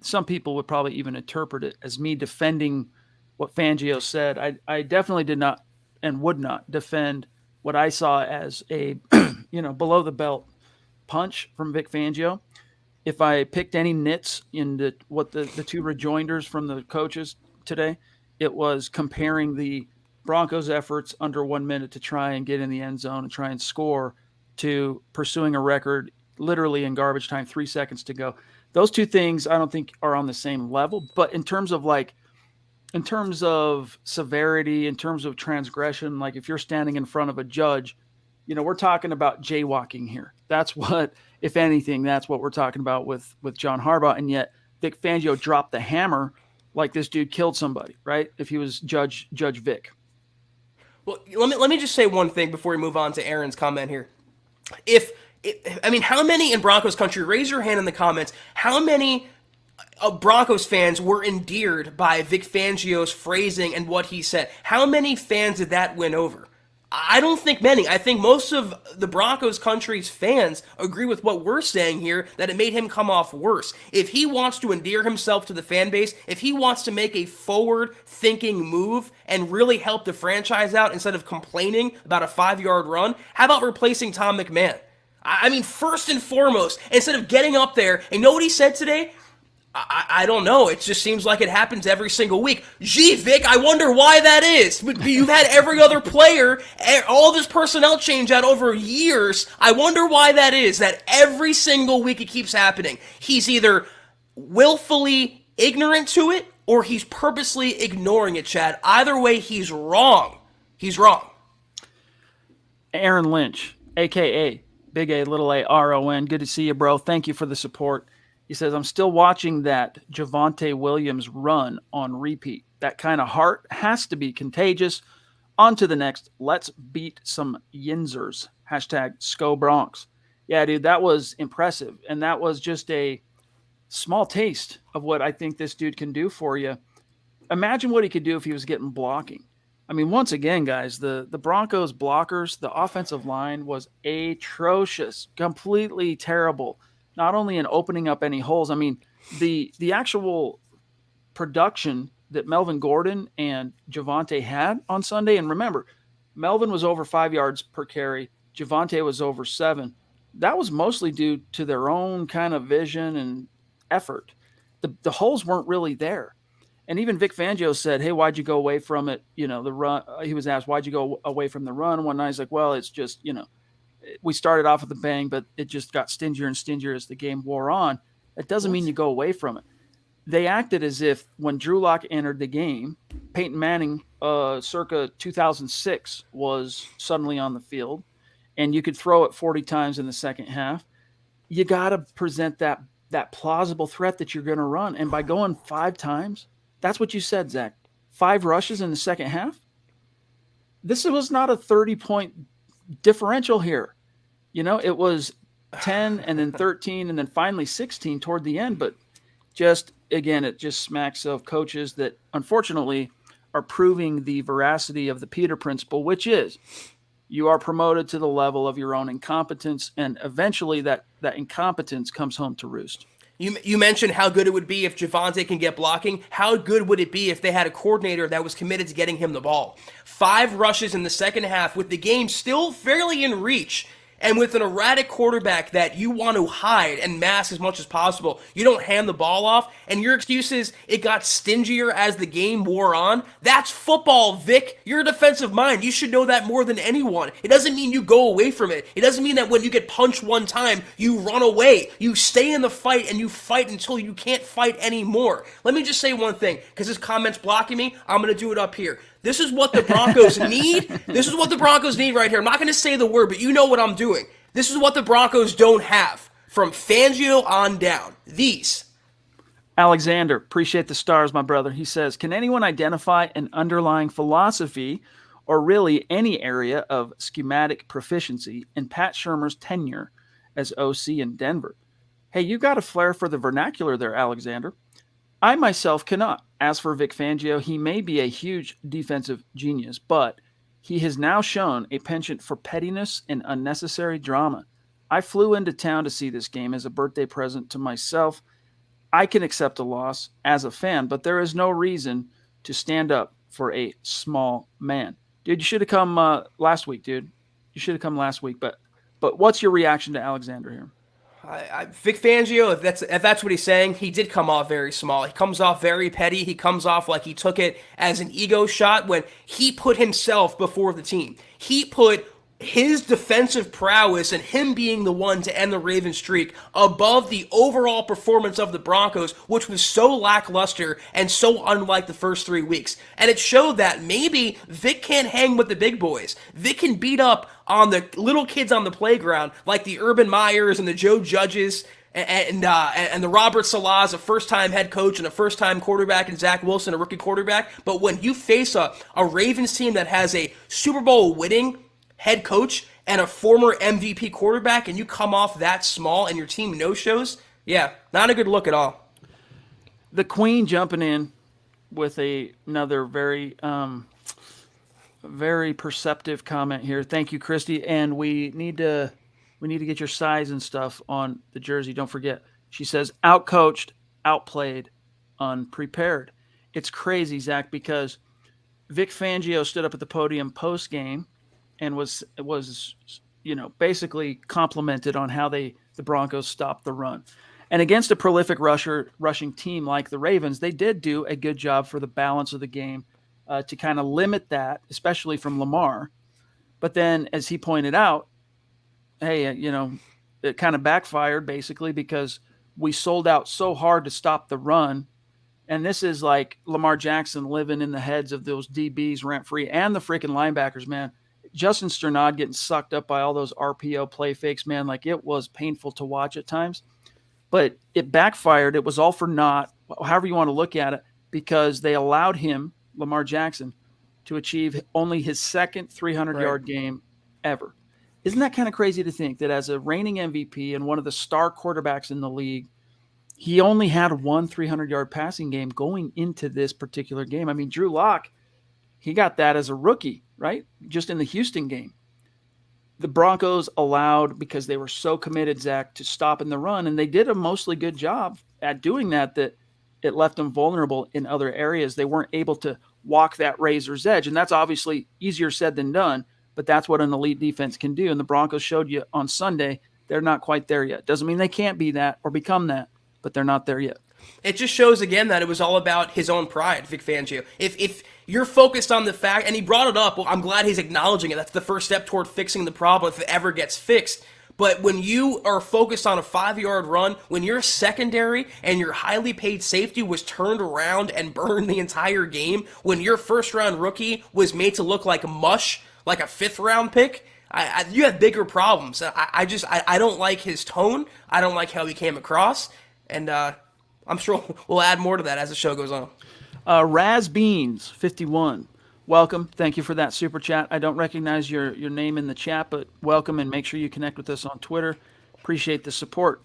some people would probably even interpret it as me defending what Fangio said. I definitely did not and would not defend what I saw as a below the belt punch from Vic Fangio. If I picked any nits in the two rejoinders from the coaches today, it was comparing the Broncos' efforts under 1 minute to try and get in the end zone and try and score to pursuing a record literally in garbage time, 3 seconds to go. Those two things I don't think are on the same level. But in terms of severity, in terms of transgression, like if you're standing in front of a judge, we're talking about jaywalking here. That's what, if anything, that's what we're talking about with John Harbaugh. And yet Vic Fangio dropped the hammer like this dude killed somebody, right? If he was Judge Vic. Well, let me just say one thing before we move on to Aaron's comment here. How many in Broncos country, raise your hand in the comments, how many Broncos fans were endeared by Vic Fangio's phrasing and what he said? How many fans did that win over? I don't think many. I think most of the Broncos country's fans agree with what we're saying here, that it made him come off worse. If he wants to endear himself to the fan base, if he wants to make a forward-thinking move and really help the franchise out instead of complaining about a 5-yard run, how about replacing Tom McMahon? First and foremost, instead of getting up there, and you know what he said today? I don't know. It just seems like it happens every single week. Gee, Vic, I wonder why that is. You've had every other player, all this personnel change out over years. I wonder why that is, that every single week it keeps happening. He's either willfully ignorant to it or he's purposely ignoring it, Chad. Either way, he's wrong. He's wrong. Aaron Lynch, a.k.a. Big A, little A, R-O-N. Good to see you, bro. Thank you for the support. He says, I'm still watching that Javonte Williams run on repeat. That kind of heart has to be contagious. On to the next. Let's beat some Yinzers. Hashtag ScoBronx. Yeah, dude, that was impressive. And that was just a small taste of what I think this dude can do for you. Imagine what he could do if he was getting blocking. Once again, guys, the Broncos blockers, the offensive line was atrocious, completely terrible. Not only in opening up any holes, the actual production that Melvin Gordon and Javonte had on Sunday, and remember, Melvin was over 5 yards per carry, Javonte was over 7. That was mostly due to their own kind of vision and effort. The holes weren't really there. And even Vic Fangio said, hey, why'd you go away from it? The run. He was asked, why'd you go away from the run? One night he's like, well, it's just, we started off with a bang, but it just got stingier and stingier as the game wore on. That doesn't mean you go away from it. They acted as if when Drew Lock entered the game, Peyton Manning, circa 2006, was suddenly on the field, and you could throw it 40 times in the second half. You got to present that plausible threat that you're going to run. And by going 5 times, that's what you said, Zach. 5 rushes in the second half? This was not a 30-point differential here. It was 10 and then 13 and then finally 16 toward the end. But just, again, it just smacks of coaches that unfortunately are proving the veracity of the Peter principle, which is you are promoted to the level of your own incompetence, and eventually that incompetence comes home to roost. You mentioned how good it would be if Javonte can get blocking. How good would it be if they had a coordinator that was committed to getting him the ball? 5 rushes in the second half with the game still fairly in reach. And with an erratic quarterback that you want to hide and mask as much as possible, you don't hand the ball off, and your excuse is it got stingier as the game wore on. That's football, Vic. You're a defensive mind. You should know that more than anyone. It doesn't mean you go away from it. It doesn't mean that when you get punched one time, you run away. You stay in the fight, and you fight until you can't fight anymore. Let me just say one thing, because this comment's blocking me. I'm going to do it up here. This is what the Broncos need. This is what the Broncos need right here. I'm not going to say the word, but you know what I'm doing. This is what the Broncos don't have from Fangio on down. These. Alexander, appreciate the stars, my brother. He says, can anyone identify an underlying philosophy or really any area of schematic proficiency in Pat Shurmur's tenure as OC in Denver? Hey, you got a flair for the vernacular there, Alexander. I myself cannot. As for Vic Fangio, he may be a huge defensive genius, but he has now shown a penchant for pettiness and unnecessary drama. I flew into town to see this game as a birthday present to myself. I can accept a loss as a fan, but there is no reason to stand up for a small man. Dude, you should have come last week, dude. You should have come last week. But what's your reaction to Alexander here? Vic Fangio, if that's what he's saying, he did come off very small. He comes off very petty. He comes off like he took it as an ego shot when he put himself before the team. He put his defensive prowess and him being the one to end the Ravens streak above the overall performance of the Broncos, which was so lackluster and so unlike the first 3 weeks. And it showed that maybe Vic can't hang with the big boys. Vic can beat up on the little kids on the playground like the Urban Meyers and the Joe Judges and the Robert Salahs, a first-time head coach and a first-time quarterback, and Zach Wilson, a rookie quarterback. But when you face a Ravens team that has a Super Bowl winning head coach and a former MVP quarterback, and you come off that small and your team no-shows, yeah, not a good look at all. The Queen jumping in with another very very perceptive comment here. Thank you, Christy. And we need to get your size and stuff on the jersey. Don't forget. She says outcoached, outplayed, unprepared. It's crazy, Zach, because Vic Fangio stood up at the podium post game and was basically complimented on how the Broncos stopped the run. And against a prolific rushing team like the Ravens, they did do a good job for the balance of the game to kind of limit that, especially from Lamar. But then, as he pointed out, hey, it kind of backfired basically because we sold out so hard to stop the run. And this is like Lamar Jackson living in the heads of those DBs rent-free and the freaking linebackers, man. Justin Sternad getting sucked up by all those RPO play fakes, man. Like, it was painful to watch at times. But it backfired. It was all for naught, however you want to look at it, because they allowed him, Lamar Jackson, to achieve only his second 300-yard game ever. Isn't that kind of crazy to think that as a reigning MVP and one of the star quarterbacks in the league, he only had one 300-yard passing game going into this particular game? I mean, Drew Lock, he got that as a rookie, right? Just in the Houston game. The Broncos allowed, because they were so committed, Zach, to stopping the run, and they did a mostly good job at doing that it left them vulnerable in other areas. They weren't able to walk that razor's edge, and that's obviously easier said than done, but that's what an elite defense can do, and the Broncos showed you on Sunday they're not quite there yet. Doesn't mean they can't be that or become that, but they're not there yet. It just shows again that it was all about his own pride, Vic Fangio. If you're focused on the fact, and he brought it up, well, I'm glad he's acknowledging it. That's the first step toward fixing the problem if it ever gets fixed. But when you are focused on a 5-yard run, when your secondary and your highly paid safety was turned around and burned the entire game, when your first-round rookie was made to look like mush, like a 5th-round pick, you have bigger problems. I don't like his tone. I don't like how he came across. And I'm sure we'll add more to that as the show goes on. Raz Beans 51, welcome. Thank you for that super chat. I don't recognize your name in the chat, but welcome, and make sure you connect with us on Twitter. Appreciate the support.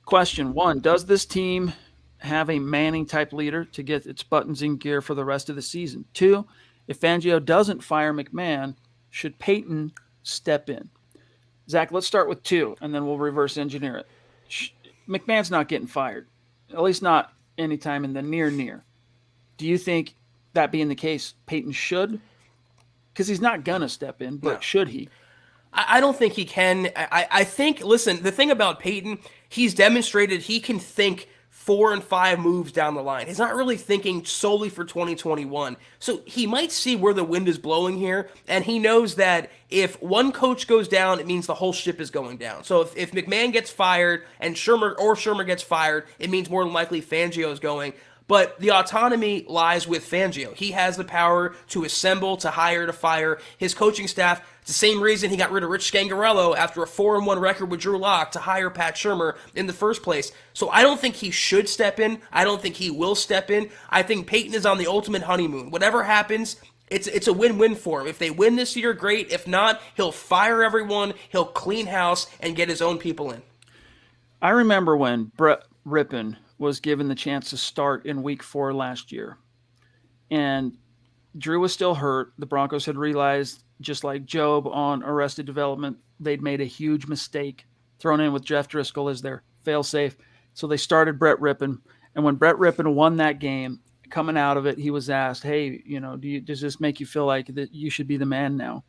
Question 1, does this team have a Manning type leader to get its buttons in gear for the rest of the season? 2, if Fangio doesn't fire McMahon, should Peyton step in? Zach, let's start with 2, and then we'll reverse engineer it. McMahon's not getting fired, at least not anytime in the near. Do you think, that being the case, Peyton should? Because he's not going to step in, but should he? I don't think he can. I think, listen, the thing about Peyton, he's demonstrated he can think 4 and 5 moves down the line. He's not really thinking solely for 2021. So he might see where the wind is blowing here, and he knows that if one coach goes down, it means the whole ship is going down. So if McMahon gets fired and Shermer gets fired, it means more than likely Fangio is going. But the autonomy lies with Fangio. He has the power to assemble, to hire, to fire. His coaching staff, it's the same reason he got rid of Rich Scangarello after a 4-1 record with Drew Lock to hire Pat Shermer in the first place. So I don't think he should step in. I don't think he will step in. I think Peyton is on the ultimate honeymoon. Whatever happens, it's a win-win for him. If they win this year, great. If not, he'll fire everyone, he'll clean house, and get his own people in. I remember when Brett Rippon was given the chance to start in week 4 last year. And Drew was still hurt. The Broncos had realized, just like Job on Arrested Development, they'd made a huge mistake thrown in with Jeff Driscoll as their fail-safe. So they started Brett Rippon. And when Brett Rippon won that game, coming out of it, he was asked, hey, does this make you feel like that you should be the man now?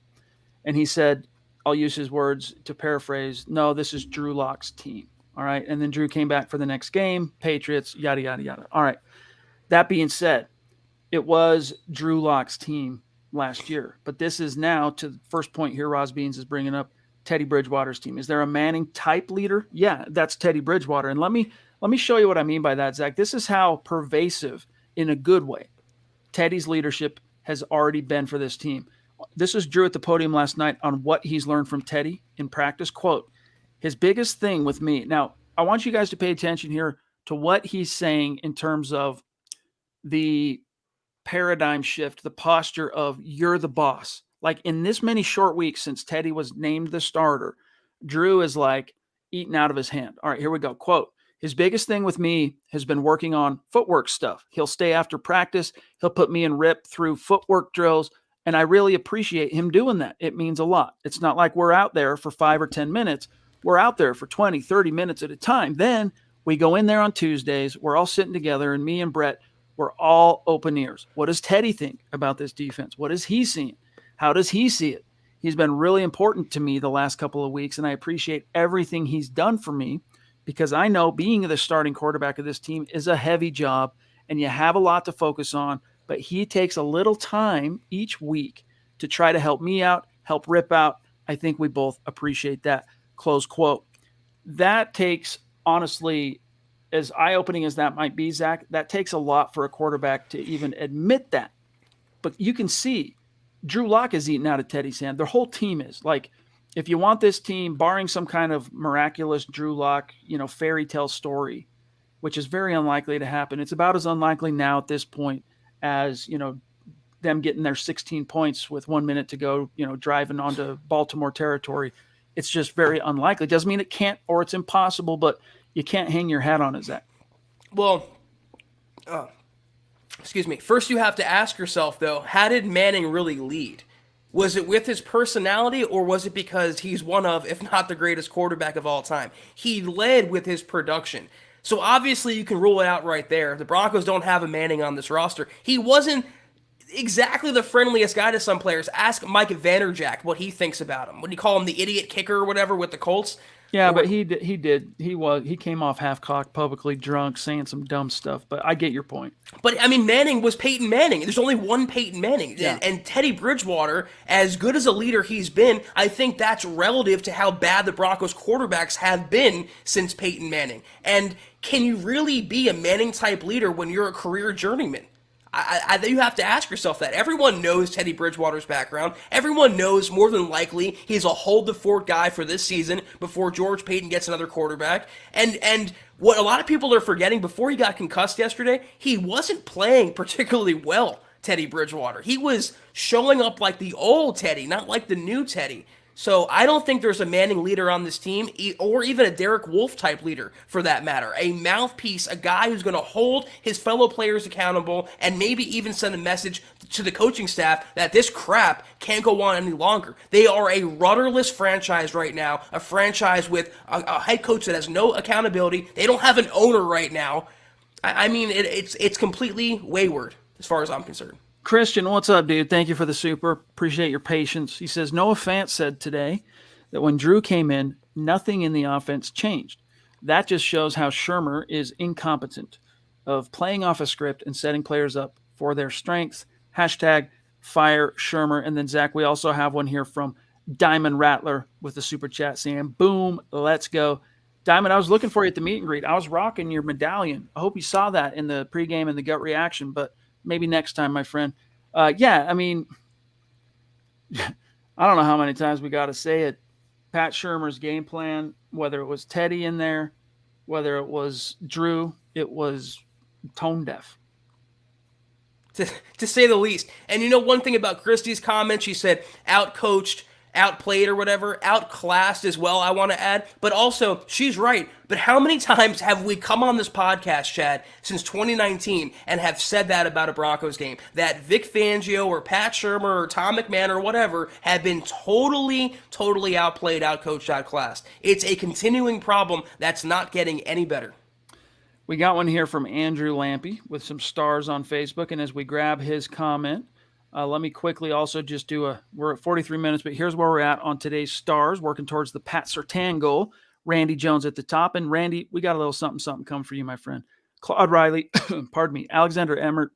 And he said, I'll use his words to paraphrase, no, this is Drew Lock's team. All right. And then Drew came back for the next game, Patriots, yada, yada, yada. All right. That being said, it was Drew Lock's team last year. But this is now, to the first point here, Roz Beans is bringing up, Teddy Bridgewater's team. Is there a Manning type leader? Yeah, that's Teddy Bridgewater. And let me show you what I mean by that, Zach. This is how pervasive, in a good way, Teddy's leadership has already been for this team. This is Drew at the podium last night on what he's learned from Teddy in practice. Quote, his biggest thing with me. Now, I want you guys to pay attention here to what he's saying in terms of the paradigm shift, the posture of you're the boss. Like in this many short weeks since Teddy was named the starter, Drew is like eating out of his hand. All right, here we go. Quote, his biggest thing with me has been working on footwork stuff. He'll stay after practice. He'll put me in rip through footwork drills. And I really appreciate him doing that. It means a lot. It's not like we're out there for 5 or 10 minutes. We're out there for 20, 30 minutes at a time. Then we go in there on Tuesdays. We're all sitting together, and me and Brett, we're all open ears. What does Teddy think about this defense? What is he seeing? How does he see it? He's been really important to me the last couple of weeks, and I appreciate everything he's done for me because I know being the starting quarterback of this team is a heavy job, and you have a lot to focus on, but he takes a little time each week to try to help me out, help Rip out. I think we both appreciate that. Close quote. That takes, honestly, as eye-opening as that might be, Zach, that takes a lot for a quarterback to even admit that. But you can see Drew Lock is eating out of Teddy's hand. Their whole team is. Like, if you want this team, barring some kind of miraculous Drew Lock, fairy tale story, which is very unlikely to happen, it's about as unlikely now at this point as, them getting their 16 points with 1 minute to go, driving onto Baltimore territory. It's just very unlikely. Doesn't mean it can't or it's impossible, but you can't hang your hat on it, Zach. Well, excuse me. First, you have to ask yourself, though, how did Manning really lead? Was it with his personality, or was it because he's one of, if not the greatest quarterback of all time? He led with his production. So obviously you can rule it out right there. The Broncos don't have a Manning on this roster. He wasn't exactly the friendliest guy to some players. Ask Mike Vanderjagt what he thinks about him. What do you call him, the idiot kicker or whatever with the Colts? Yeah, but he did. He came off half-cocked, publicly drunk, saying some dumb stuff. But I get your point. But, I mean, Manning was Peyton Manning. There's only one Peyton Manning. Yeah. And Teddy Bridgewater, as good as a leader he's been, I think that's relative to how bad the Broncos quarterbacks have been since Peyton Manning. And can you really be a Manning-type leader when you're a career journeyman? I you have to ask yourself that. Everyone knows Teddy Bridgewater's background. Everyone knows more than likely he's a hold the fort guy for this season before George Paton gets another quarterback. And what a lot of people are forgetting, before he got concussed yesterday, he wasn't playing particularly well, Teddy Bridgewater. He was showing up like the old Teddy, not like the new Teddy. So I don't think there's a Manning leader on this team, or even a Derek Wolfe type leader for that matter. A mouthpiece, a guy who's going to hold his fellow players accountable and maybe even send a message to the coaching staff that this crap can't go on any longer. They are a rudderless franchise right now, a franchise with a head coach that has no accountability. They don't have an owner right now. I mean, it's completely wayward as far as I'm concerned. Christian, what's up, dude? Thank you for the super. Appreciate your patience. He says, Noah Fant said today that when Drew came in, nothing in the offense changed. That just shows how Shurmur is incompetent of playing off a script and setting players up for their strengths. Hashtag fire Shurmur. And then, Zach, we also have one here from Diamond Rattler with the super chat saying, boom, let's go. Diamond, I was looking for you at the meet and greet. I was rocking your medallion. I hope you saw that in the pregame and the gut reaction, but maybe next time, my friend. Yeah, I mean, I don't know how many times we got to say it. Pat Shurmur's game plan, whether it was Teddy in there, whether it was Drew, it was tone deaf. To say the least. And you know, one thing about Christie's comment, she said outcoached, outplayed or whatever, outclassed as well, I want to add. But also, she's right. But how many times have we come on this podcast, Chad, since 2019 and have said that about a Broncos game? That Vic Fangio or Pat Shurmur or Tom McMahon or whatever have been totally outplayed, outcoached, outclassed. It's a continuing problem that's not getting any better. We got one here from Andrew Lampy with some stars on Facebook. And as we grab his comment, let me quickly also just we're at 43 minutes, but here's where we're at on today's stars, working towards the Pat Surtain goal. Randy Jones at the top. And Randy, we got a little something coming for you, my friend. Claude Riley, pardon me, Alexander Emmert,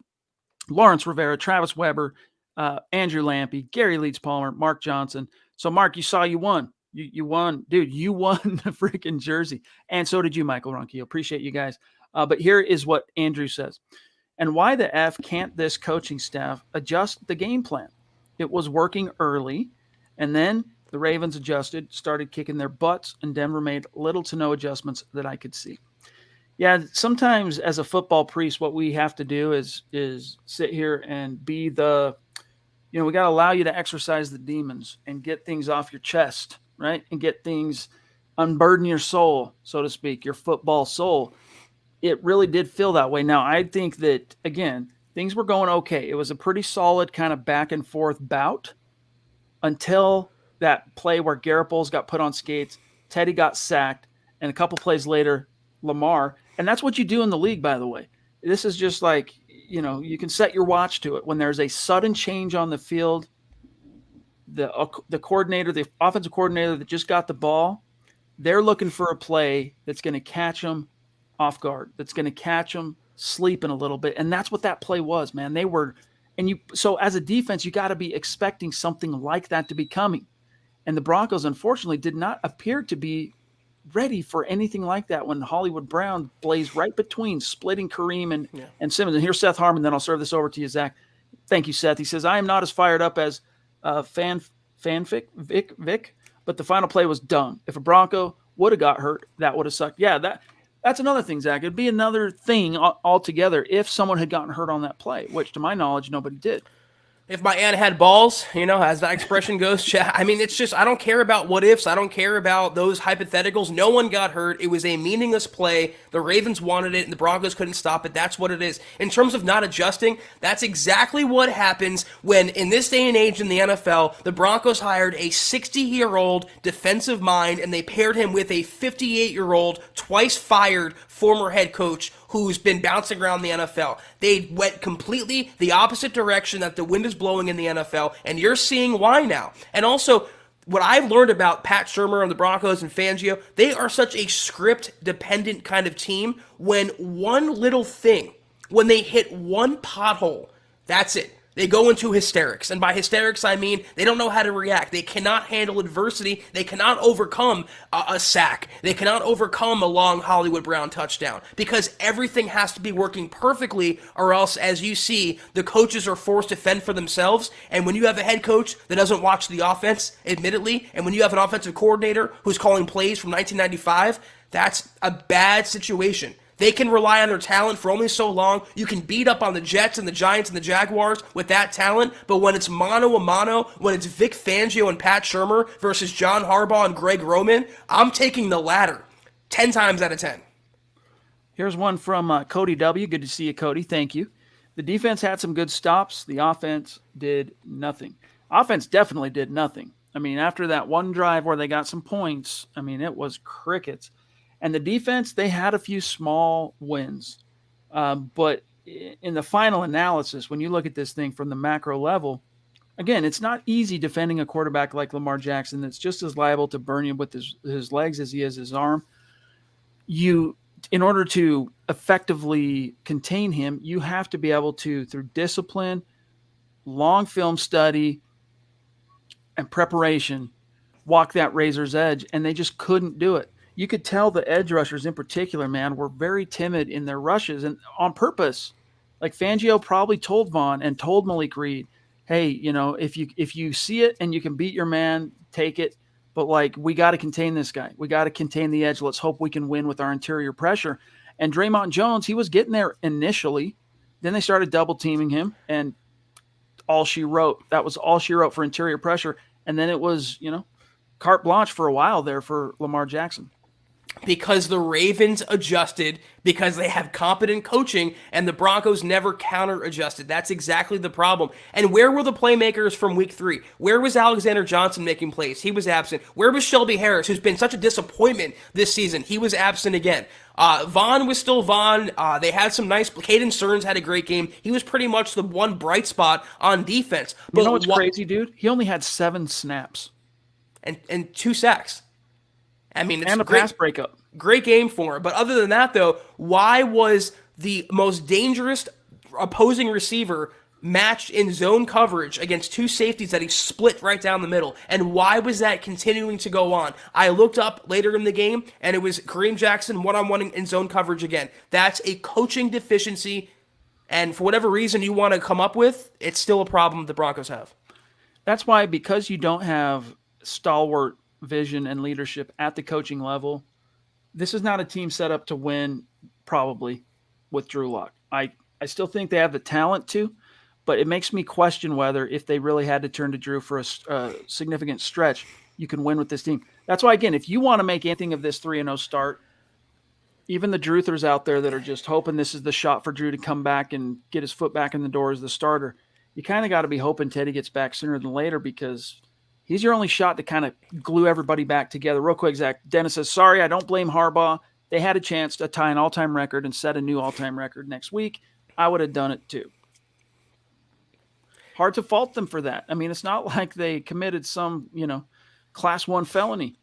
Lawrence Rivera, Travis Weber, Andrew Lampy, Gary Leeds Palmer, Mark Johnson. So, Mark, you won. You won, dude. You won the freaking jersey, and so did you, Michael Ronquillo. Appreciate you guys. But here is what Andrew says. And why the F can't this coaching staff adjust the game plan? It was working early, and then the Ravens adjusted, started kicking their butts, and Denver made little to no adjustments that I could see. Yeah, sometimes as a football priest, what we have to do is sit here and be the, we got to allow you to exercise the demons and get things off your chest, right? And get things, unburden your soul, so to speak, your football soul. It really did feel that way. Now, I think that, again, things were going okay. It was a pretty solid kind of back and forth bout until that play where Garrett Bowles got put on skates, Teddy got sacked, and a couple plays later, Lamar. And that's what you do in the league, by the way. This is just like, you can set your watch to it. When there's a sudden change on the field, the coordinator, the offensive coordinator that just got the ball, they're looking for a play that's going to catch them off guard, that's going to catch them sleeping a little bit. And that's what that play was, man. So as a defense, you got to be expecting something like that to be coming. And the Broncos, unfortunately, did not appear to be ready for anything like that when Hollywood Brown blazed right between splitting Kareem and Simmons. And here's Seth Harmon, then I'll serve this over to you, Zach. Thank you, Seth. He says, I am not as fired up as fanfic, Vic, but the final play was dumb. If a Bronco would have got hurt, that would have sucked. Yeah, that's another thing, Zach. It'd be another thing altogether if someone had gotten hurt on that play, which to my knowledge, nobody did. If my aunt had balls, as that expression goes, I mean, it's just, I don't care about what ifs. I don't care about those hypotheticals. No one got hurt. It was a meaningless play. The Ravens wanted it, and the Broncos couldn't stop it. That's what it is. In terms of not adjusting, that's exactly what happens when, in this day and age in the NFL, the Broncos hired a 60-year-old defensive mind, and they paired him with a 58-year-old, twice fired former head coach who's been bouncing around the NFL. They went completely the opposite direction that the wind is blowing in the NFL, and you're seeing why now. And also, what I've learned about Pat Shurmur and the Broncos and Fangio, they are such a script-dependent kind of team. When one little thing, when they hit one pothole, that's it. They go into hysterics. And by hysterics, I mean they don't know how to react. They cannot handle adversity. They cannot overcome a sack. They cannot overcome a long Hollywood Brown touchdown because everything has to be working perfectly, or else, as you see, the coaches are forced to fend for themselves. And when you have a head coach that doesn't watch the offense, admittedly, and when you have an offensive coordinator who's calling plays from 1995, that's a bad situation. They can rely on their talent for only so long. You can beat up on the Jets and the Giants and the Jaguars with that talent, but when it's mano a mano, when it's Vic Fangio and Pat Shurmur versus John Harbaugh and Greg Roman, I'm taking the latter 10 times out of 10. Here's one from Cody W. Good to see you, Cody. Thank you. The defense had some good stops. The offense did nothing. Offense definitely did nothing. I mean, after that one drive where they got some points, I mean, it was crickets. And the defense, they had a few small wins. But in the final analysis, when you look at this thing from the macro level, again, it's not easy defending a quarterback like Lamar Jackson that's just as liable to burn you with his legs as he is his arm. In order to effectively contain him, you have to be able to, through discipline, long film study, and preparation, walk that razor's edge. And they just couldn't do it. You could tell the edge rushers in particular, man, were very timid in their rushes and on purpose. Like Fangio probably told Vaughn and told Malik Reed, hey, if you see it and you can beat your man, take it. But like, we got to contain this guy. We got to contain the edge. Let's hope we can win with our interior pressure. And Draymond Jones, he was getting there initially. Then they started double teaming him and all she wrote. That was all she wrote for interior pressure. And then it was, carte blanche for a while there for Lamar Jackson. Because the Ravens adjusted, because they have competent coaching, and the Broncos never counter-adjusted. That's exactly the problem. And where were the playmakers from Week 3? Where was Alexander Johnson making plays? He was absent. Where was Shelby Harris, who's been such a disappointment this season? He was absent again. Vaughn was still Vaughn. They had some nice... Caden Stearns had a great game. He was pretty much the one bright spot on defense. But you know what's crazy, dude? He only had 7 snaps. And 2 sacks. I mean, it's and a pass breakup. Great game for him. But other than that, though, why was the most dangerous opposing receiver matched in zone coverage against two safeties that he split right down the middle. And why was that continuing to go on? I looked up later in the game, and it was Kareem Jackson one-on-one in zone coverage again. That's a coaching deficiency, and for whatever reason you want to come up with, it's still a problem the Broncos have. That's why, because you don't have stalwart vision and leadership at the coaching level, this is not a team set up to win, probably, with Drew Lock. I still think they have the talent to, but it makes me question whether, if they really had to turn to Drew for a significant stretch, you can win with this team. That's why, again, if you want to make anything of this 3-0 start, even the Druthers out there that are just hoping this is the shot for Drew to come back and get his foot back in the door as the starter, you kind of got to be hoping Teddy gets back sooner than later, because he's your only shot to kind of glue everybody back together. Real quick, Zach, Dennis says, sorry, I don't blame Harbaugh. They had a chance to tie an all-time record and set a new all-time record next week. I would have done it too. Hard to fault them for that. I mean, it's not like they committed some, class 1 felony.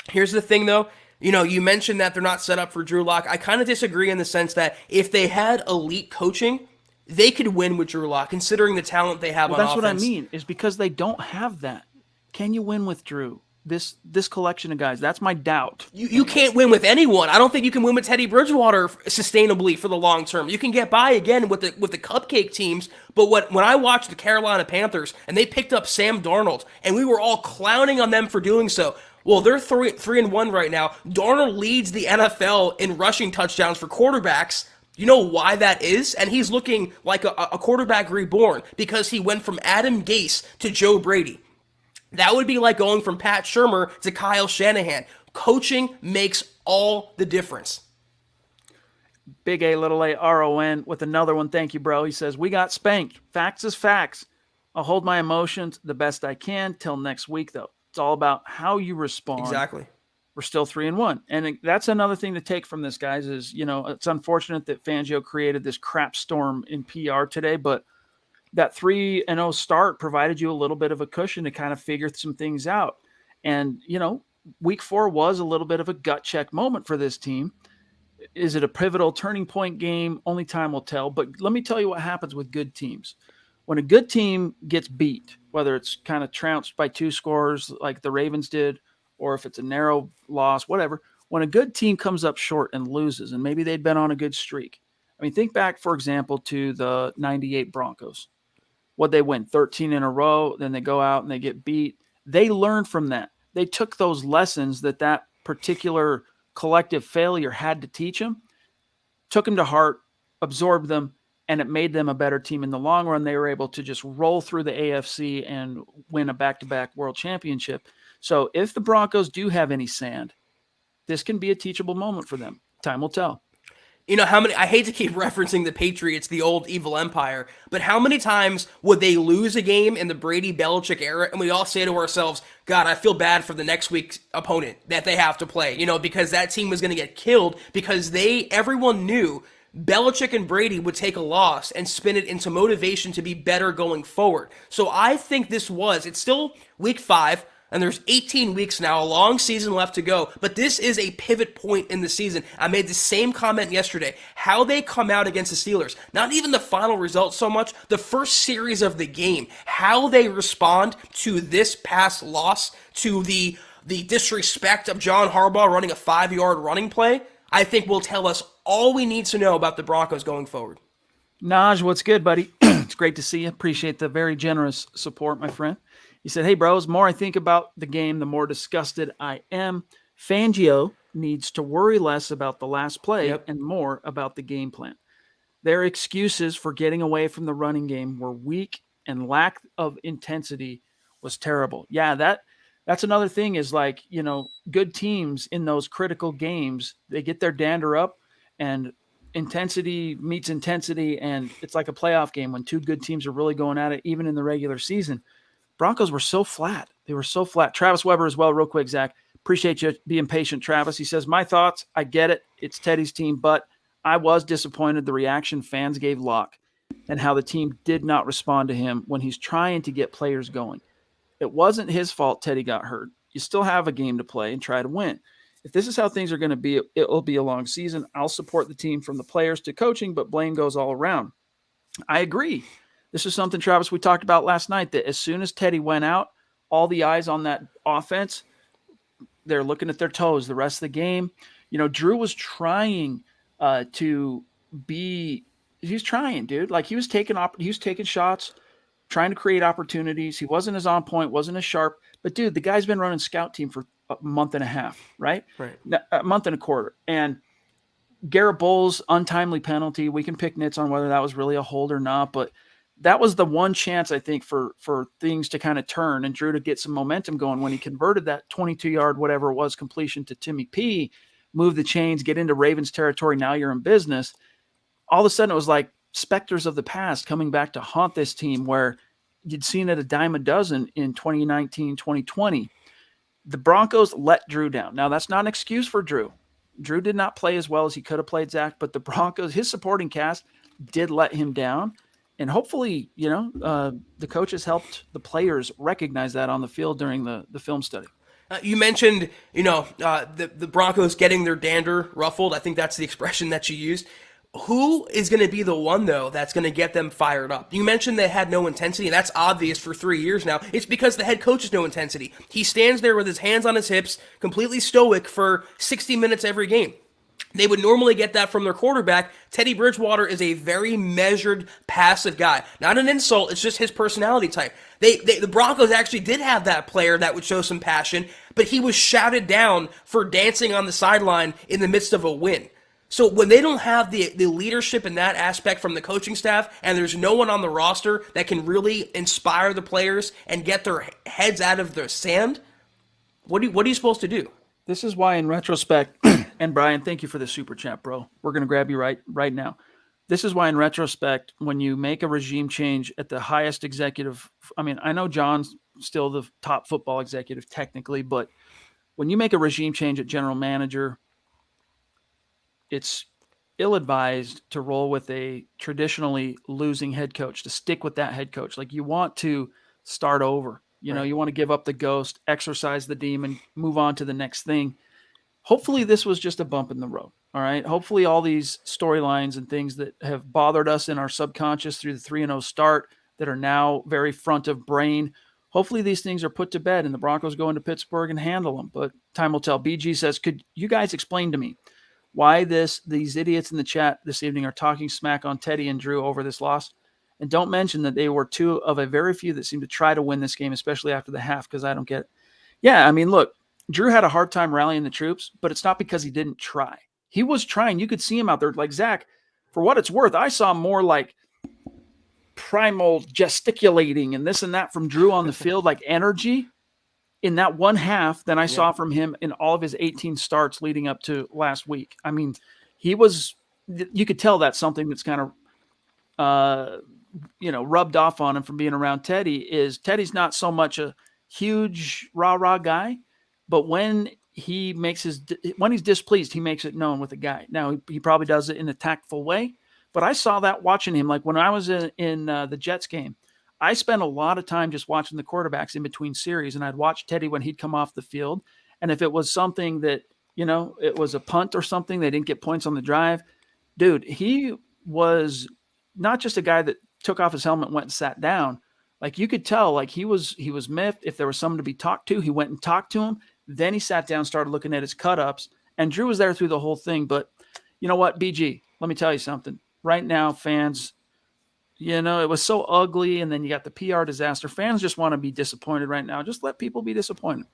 Here's the thing, though. You mentioned that they're not set up for Drew Lock. I kind of disagree in the sense that if they had elite coaching, they could win with Drew Lock, considering the talent they have on offense. That's what I mean, is because they don't have that. Can you win with Drew? This collection of guys, that's my doubt. You can't win with anyone. I don't think you can win with Teddy Bridgewater sustainably for the long term. You can get by again with the cupcake teams, but when I watched the Carolina Panthers and they picked up Sam Darnold and we were all clowning on them for doing so. Well, they're 3-1 right now. Darnold leads the NFL in rushing touchdowns for quarterbacks. You know why that is? And he's looking like a quarterback reborn, because he went from Adam Gase to Joe Brady. That would be like going from Pat Shurmur to Kyle Shanahan. Coaching makes all the difference. Big A, little A, RON with another one. Thank you, bro. He says, we got spanked. Facts is facts. I'll hold my emotions the best I can till next week, though. It's all about how you respond. Exactly. We're still 3-1. And that's another thing to take from this, guys, is, it's unfortunate that Fangio created this crap storm in PR today, but that 3-0 start provided you a little bit of a cushion to kind of figure some things out. And, week 4 was a little bit of a gut check moment for this team. Is it a pivotal turning point game? Only time will tell. But let me tell you what happens with good teams. When a good team gets beat, whether it's kind of trounced by 2 scores like the Ravens did, or if it's a narrow loss, whatever, when a good team comes up short and loses, and maybe they'd been on a good streak. I mean, think back, for example, to the 98 Broncos. What they win 13 in a row, then they go out and they get beat. They learned from that. They took those lessons that particular collective failure had to teach them, took them to heart, absorbed them, and it made them a better team in the long run. They were able to just roll through the AFC and win a back-to-back world championship. So if the Broncos do have any sand, this can be a teachable moment for them. Time will tell. I hate to keep referencing the Patriots, the old evil empire, but how many times would they lose a game in the Brady-Belichick era, and we all say to ourselves, God, I feel bad for the next week's opponent that they have to play, because that team was going to get killed, because everyone knew Belichick and Brady would take a loss and spin it into motivation to be better going forward. So I think it's still week 5, and there's 18 weeks now, a long season left to go, but this is a pivot point in the season. I made the same comment yesterday. How they come out against the Steelers, not even the final result so much, the first series of the game, how they respond to this past loss, to the disrespect of John Harbaugh running a 5-yard running play, I think will tell us all we need to know about the Broncos going forward. Naj, what's good, buddy? It's great to see you. Appreciate the very generous support, my friend. He said, hey, bros, the more I think about the game, the more disgusted I am. Fangio needs to worry less about the last play and more about the game plan. Their excuses for getting away from the running game were weak, and lack of intensity was terrible. Yeah, that's another thing is good teams in those critical games, they get their dander up, and intensity meets intensity, and it's like a playoff game when 2 good teams are really going at it, even in the regular season. Broncos were so flat. They were so flat. Travis Weber as well, real quick, Zach. Appreciate you being patient, Travis. He says, my thoughts, I get it. It's Teddy's team, but I was disappointed the reaction fans gave Locke and how the team did not respond to him when he's trying to get players going. It wasn't his fault Teddy got hurt. You still have a game to play and try to win. If this is how things are going to be, it'll be a long season. I'll support the team from the players to coaching, but blame goes all around. I agree. This is something, Travis, we talked about last night, that as soon as Teddy went out, all the eyes on that offense, they're looking at their toes the rest of the game. Drew was trying to be – he was trying, dude. Like, he was taking shots, trying to create opportunities. He wasn't as on point, wasn't as sharp. But, dude, the guy's been running scout team for a month and a half, right? Right. A month and a quarter. And Garrett Bowles' untimely penalty, we can pick nits on whether that was really a hold or not, but that was the one chance, I think, for things to kind of turn and Drew to get some momentum going when he converted that 22-yard, whatever it was, completion to Timmy P, move the chains, get into Ravens territory, now you're in business. All of a sudden, it was like specters of the past coming back to haunt this team where you'd seen it a dime a dozen in 2019, 2020. The Broncos let Drew down. Now, that's not an excuse for Drew. Drew did not play as well as he could have played, Zach, but the Broncos, his supporting cast, did let him down. And hopefully, the coaches helped the players recognize that on the field during the film study. You mentioned, the Broncos getting their dander ruffled. I think that's the expression that you used. Who is going to be the one, though, that's going to get them fired up? You mentioned they had no intensity, and that's obvious for 3 years now. It's because the head coach has no intensity. He stands there with his hands on his hips, completely stoic for 60 minutes every game. They would normally get that from their quarterback. Teddy Bridgewater is a very measured, passive guy. Not an insult, it's just his personality type. The Broncos actually did have that player that would show some passion, but he was shouted down for dancing on the sideline in the midst of a win. So when they don't have the leadership in that aspect from the coaching staff, and there's no one on the roster that can really inspire the players and get their heads out of the sand, what are you supposed to do? This is why, in retrospect, and Brian, thank you for the super chat, bro. We're going to grab you right now. This is why, in retrospect, when you make a regime change at the highest executive, I mean, I know John's still the top football executive technically, but when you make a regime change at general manager, it's ill-advised to roll with a traditionally losing head coach, to stick with that head coach. Like, you want to start over. You want to give up the ghost, exorcise the demon, move on to the next thing. Hopefully this was just a bump in the road, all right? Hopefully all these storylines and things that have bothered us in our subconscious through the 3-0 start that are now very front of brain, hopefully these things are put to bed and the Broncos go into Pittsburgh and handle them. But time will tell. BG says, could you guys explain to me why these idiots in the chat this evening are talking smack on Teddy and Drew over this loss? And don't mention that they were two of a very few that seem to try to win this game, especially after the half, because I don't get it. Yeah, I mean, look, Drew had a hard time rallying the troops, but it's not because he didn't try. He was trying. You could see him out there. Like, Zach, for what it's worth, I saw more like primal gesticulating and this and that from Drew on the field, like energy in that one half than I saw from him in all of his 18 starts leading up to last week. I mean, you could tell that's something that's kind of, rubbed off on him from being around Teddy. Is Teddy's not so much a huge rah-rah guy, but when when he's displeased, he makes it known with the guy. Now, he probably does it in a tactful way, but I saw that watching him. Like, when I was in the Jets game, I spent a lot of time just watching the quarterbacks in between series, and I'd watch Teddy when he'd come off the field. And if it was something that, it was a punt or something, they didn't get points on the drive, dude, he was not just a guy that took off his helmet and went and sat down. Like, you could tell, like, he was miffed. If there was someone to be talked to, he went and talked to him. Then he sat down, started looking at his cut-ups, and Drew was there through the whole thing. But you know what, BG, let me tell you something. Right now, fans, it was so ugly, and then you got the PR disaster. Fans just want to be disappointed right now. Just let people be disappointed.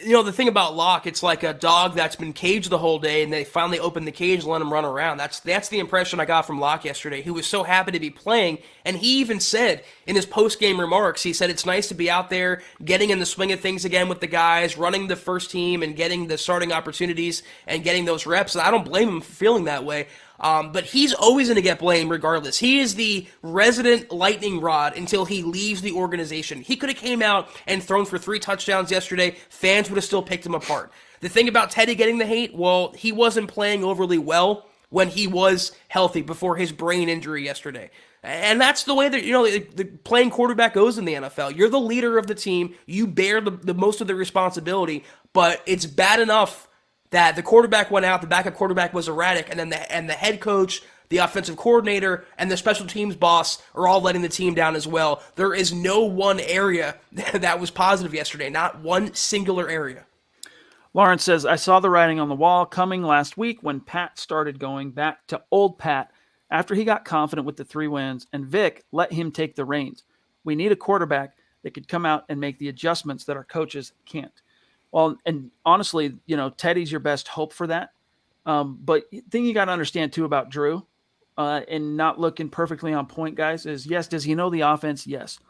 The thing about Locke, it's like a dog that's been caged the whole day, and they finally opened the cage and let him run around. That's the impression I got from Locke yesterday. He was so happy to be playing, and he even said in his post-game remarks, he said it's nice to be out there, getting in the swing of things again with the guys, running the first team, and getting the starting opportunities, and getting those reps. And I don't blame him for feeling that way. But he's always going to get blamed regardless. He is the resident lightning rod until he leaves the organization. He could have came out and thrown for 3 touchdowns yesterday. Fans would have still picked him apart. The thing about Teddy getting the hate, well, he wasn't playing overly well when he was healthy before his brain injury yesterday. And that's the way that, the playing quarterback goes in the NFL. You're the leader of the team. You bear the most of the responsibility, but it's bad enough that the quarterback went out, the backup quarterback was erratic, and then the head coach, the offensive coordinator, and the special teams boss are all letting the team down as well. There is no one area that was positive yesterday, not one singular area. Lawrence says, I saw the writing on the wall coming last week when Pat started going back to old Pat after he got confident with the 3 wins, and Vic let him take the reins. We need a quarterback that could come out and make the adjustments that our coaches can't. Well, and honestly, Teddy's your best hope for that. But the thing you got to understand, too, about Drew and not looking perfectly on point, guys, is yes, does he know the offense? Yes.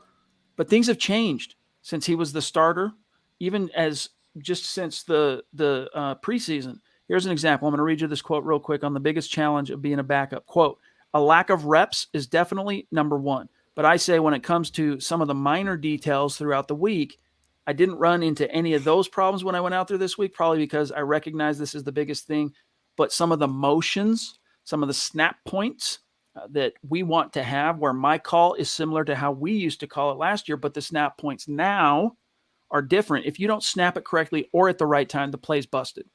But things have changed since he was the starter, even as just since the preseason. Here's an example. I'm going to read you this quote real quick on the biggest challenge of being a backup. Quote, a lack of reps is definitely number one. But I say when it comes to some of the minor details throughout the week, I didn't run into any of those problems when I went out there this week, probably because I recognize this is the biggest thing. But some of the motions, some of the snap points that we want to have, where my call is similar to how we used to call it last year, but the snap points now are different. If you don't snap it correctly or at the right time, the play's busted.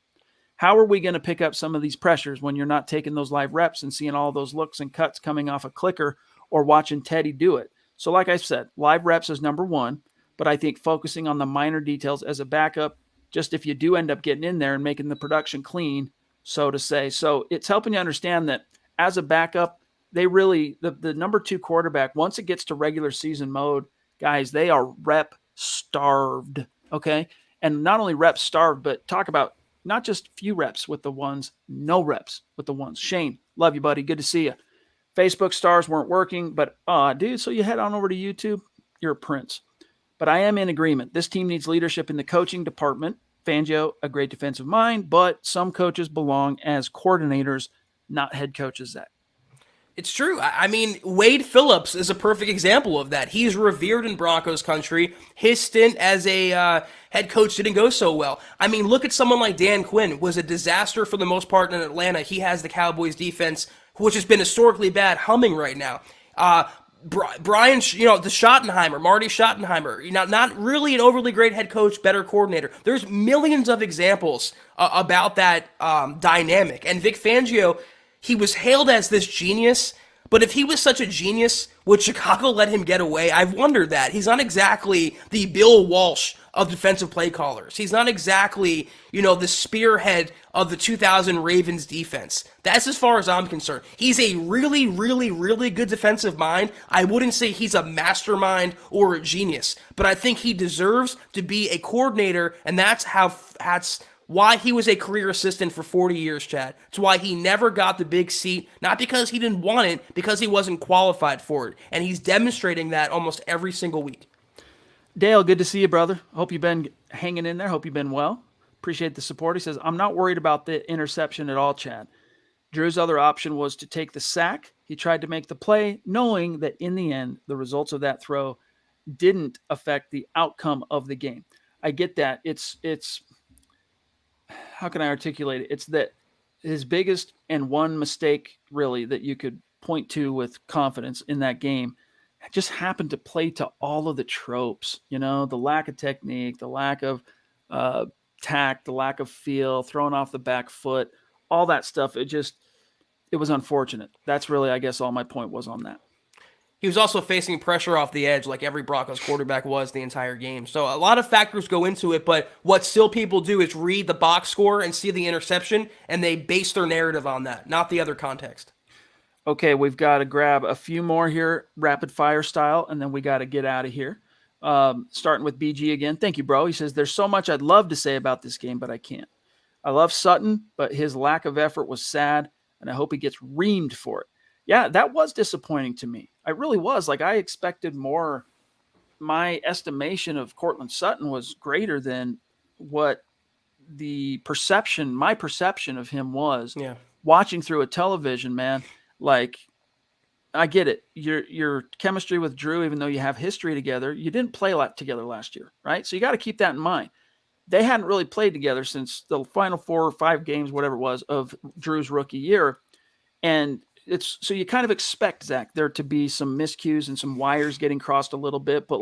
How are we going to pick up some of these pressures when you're not taking those live reps and seeing all those looks and cuts coming off a clicker or watching Teddy do it? So like I said, live reps is number one, but I think focusing on the minor details as a backup, just if you do end up getting in there and making the production clean, so to say. So it's helping you understand that as a backup, they really, the number 2 quarterback, once it gets to regular season mode, guys, they are rep starved, okay? And not only rep starved, but talk about not just few reps with the ones, no reps with the ones. Shane, love you, buddy. Good to see you. Facebook stars weren't working, but dude, so you head on over to YouTube, you're a prince. But I am in agreement. This team needs leadership in the coaching department. Fangio, a great defensive mind, but some coaches belong as coordinators, not head coaches, Zach. It's true. I mean, Wade Phillips is a perfect example of that. He's revered in Broncos country. His stint as a head coach didn't go so well. I mean, look at someone like Dan Quinn, was a disaster for the most part in Atlanta. He has the Cowboys defense, which has been historically bad, humming right now. Brian, the Schottenheimer, Marty Schottenheimer, not really an overly great head coach, better coordinator. There's millions of examples about that dynamic. And Vic Fangio, he was hailed as this genius, but if he was such a genius, would Chicago let him get away? I've wondered that. He's not exactly the Bill Walsh of defensive play callers. He's not exactly, the spearhead of the 2000 Ravens defense. That's as far as I'm concerned. He's a really, really, really good defensive mind. I wouldn't say he's a mastermind or a genius, but I think he deserves to be a coordinator, and that's why he was a career assistant for 40 years, Chad. It's why he never got the big seat, not because he didn't want it, because he wasn't qualified for it. And he's demonstrating that almost every single week. Dale, good to see you, brother. Hope you've been hanging in there. Hope you've been well. Appreciate the support. He says, I'm not worried about the interception at all, Chad. Drew's other option was to take the sack. He tried to make the play, knowing that in the end, the results of that throw didn't affect the outcome of the game. I get that. It's how can I articulate it? It's that his biggest and one mistake, really, that you could point to with confidence in that game just happened to play to all of the tropes, the lack of technique, the lack of tact, the lack of feel, throwing off the back foot, all that stuff. It was unfortunate. That's really, I guess, all my point was on that. He was also facing pressure off the edge like every Broncos quarterback was the entire game. So a lot of factors go into it, but what still people do is read the box score and see the interception, and they base their narrative on that, not the other context. Okay, we've got to grab a few more here, rapid fire style, and then we got to get out of here. Starting with BG again. Thank you, bro. He says, there's so much I'd love to say about this game, but I can't. I love Sutton, but his lack of effort was sad, and I hope he gets reamed for it. Yeah, that was disappointing to me. I really was. I expected more. My estimation of Cortland Sutton was greater than what my perception of him was. Yeah. Watching through a television, man, I get it. Your chemistry with Drew, even though you have history together, you didn't play a lot together last year, right? So you got to keep that in mind. They hadn't really played together since the final 4 or 5 games, whatever it was, of Drew's rookie year. And so you kind of expect, Zach, there to be some miscues and some wires getting crossed a little bit, but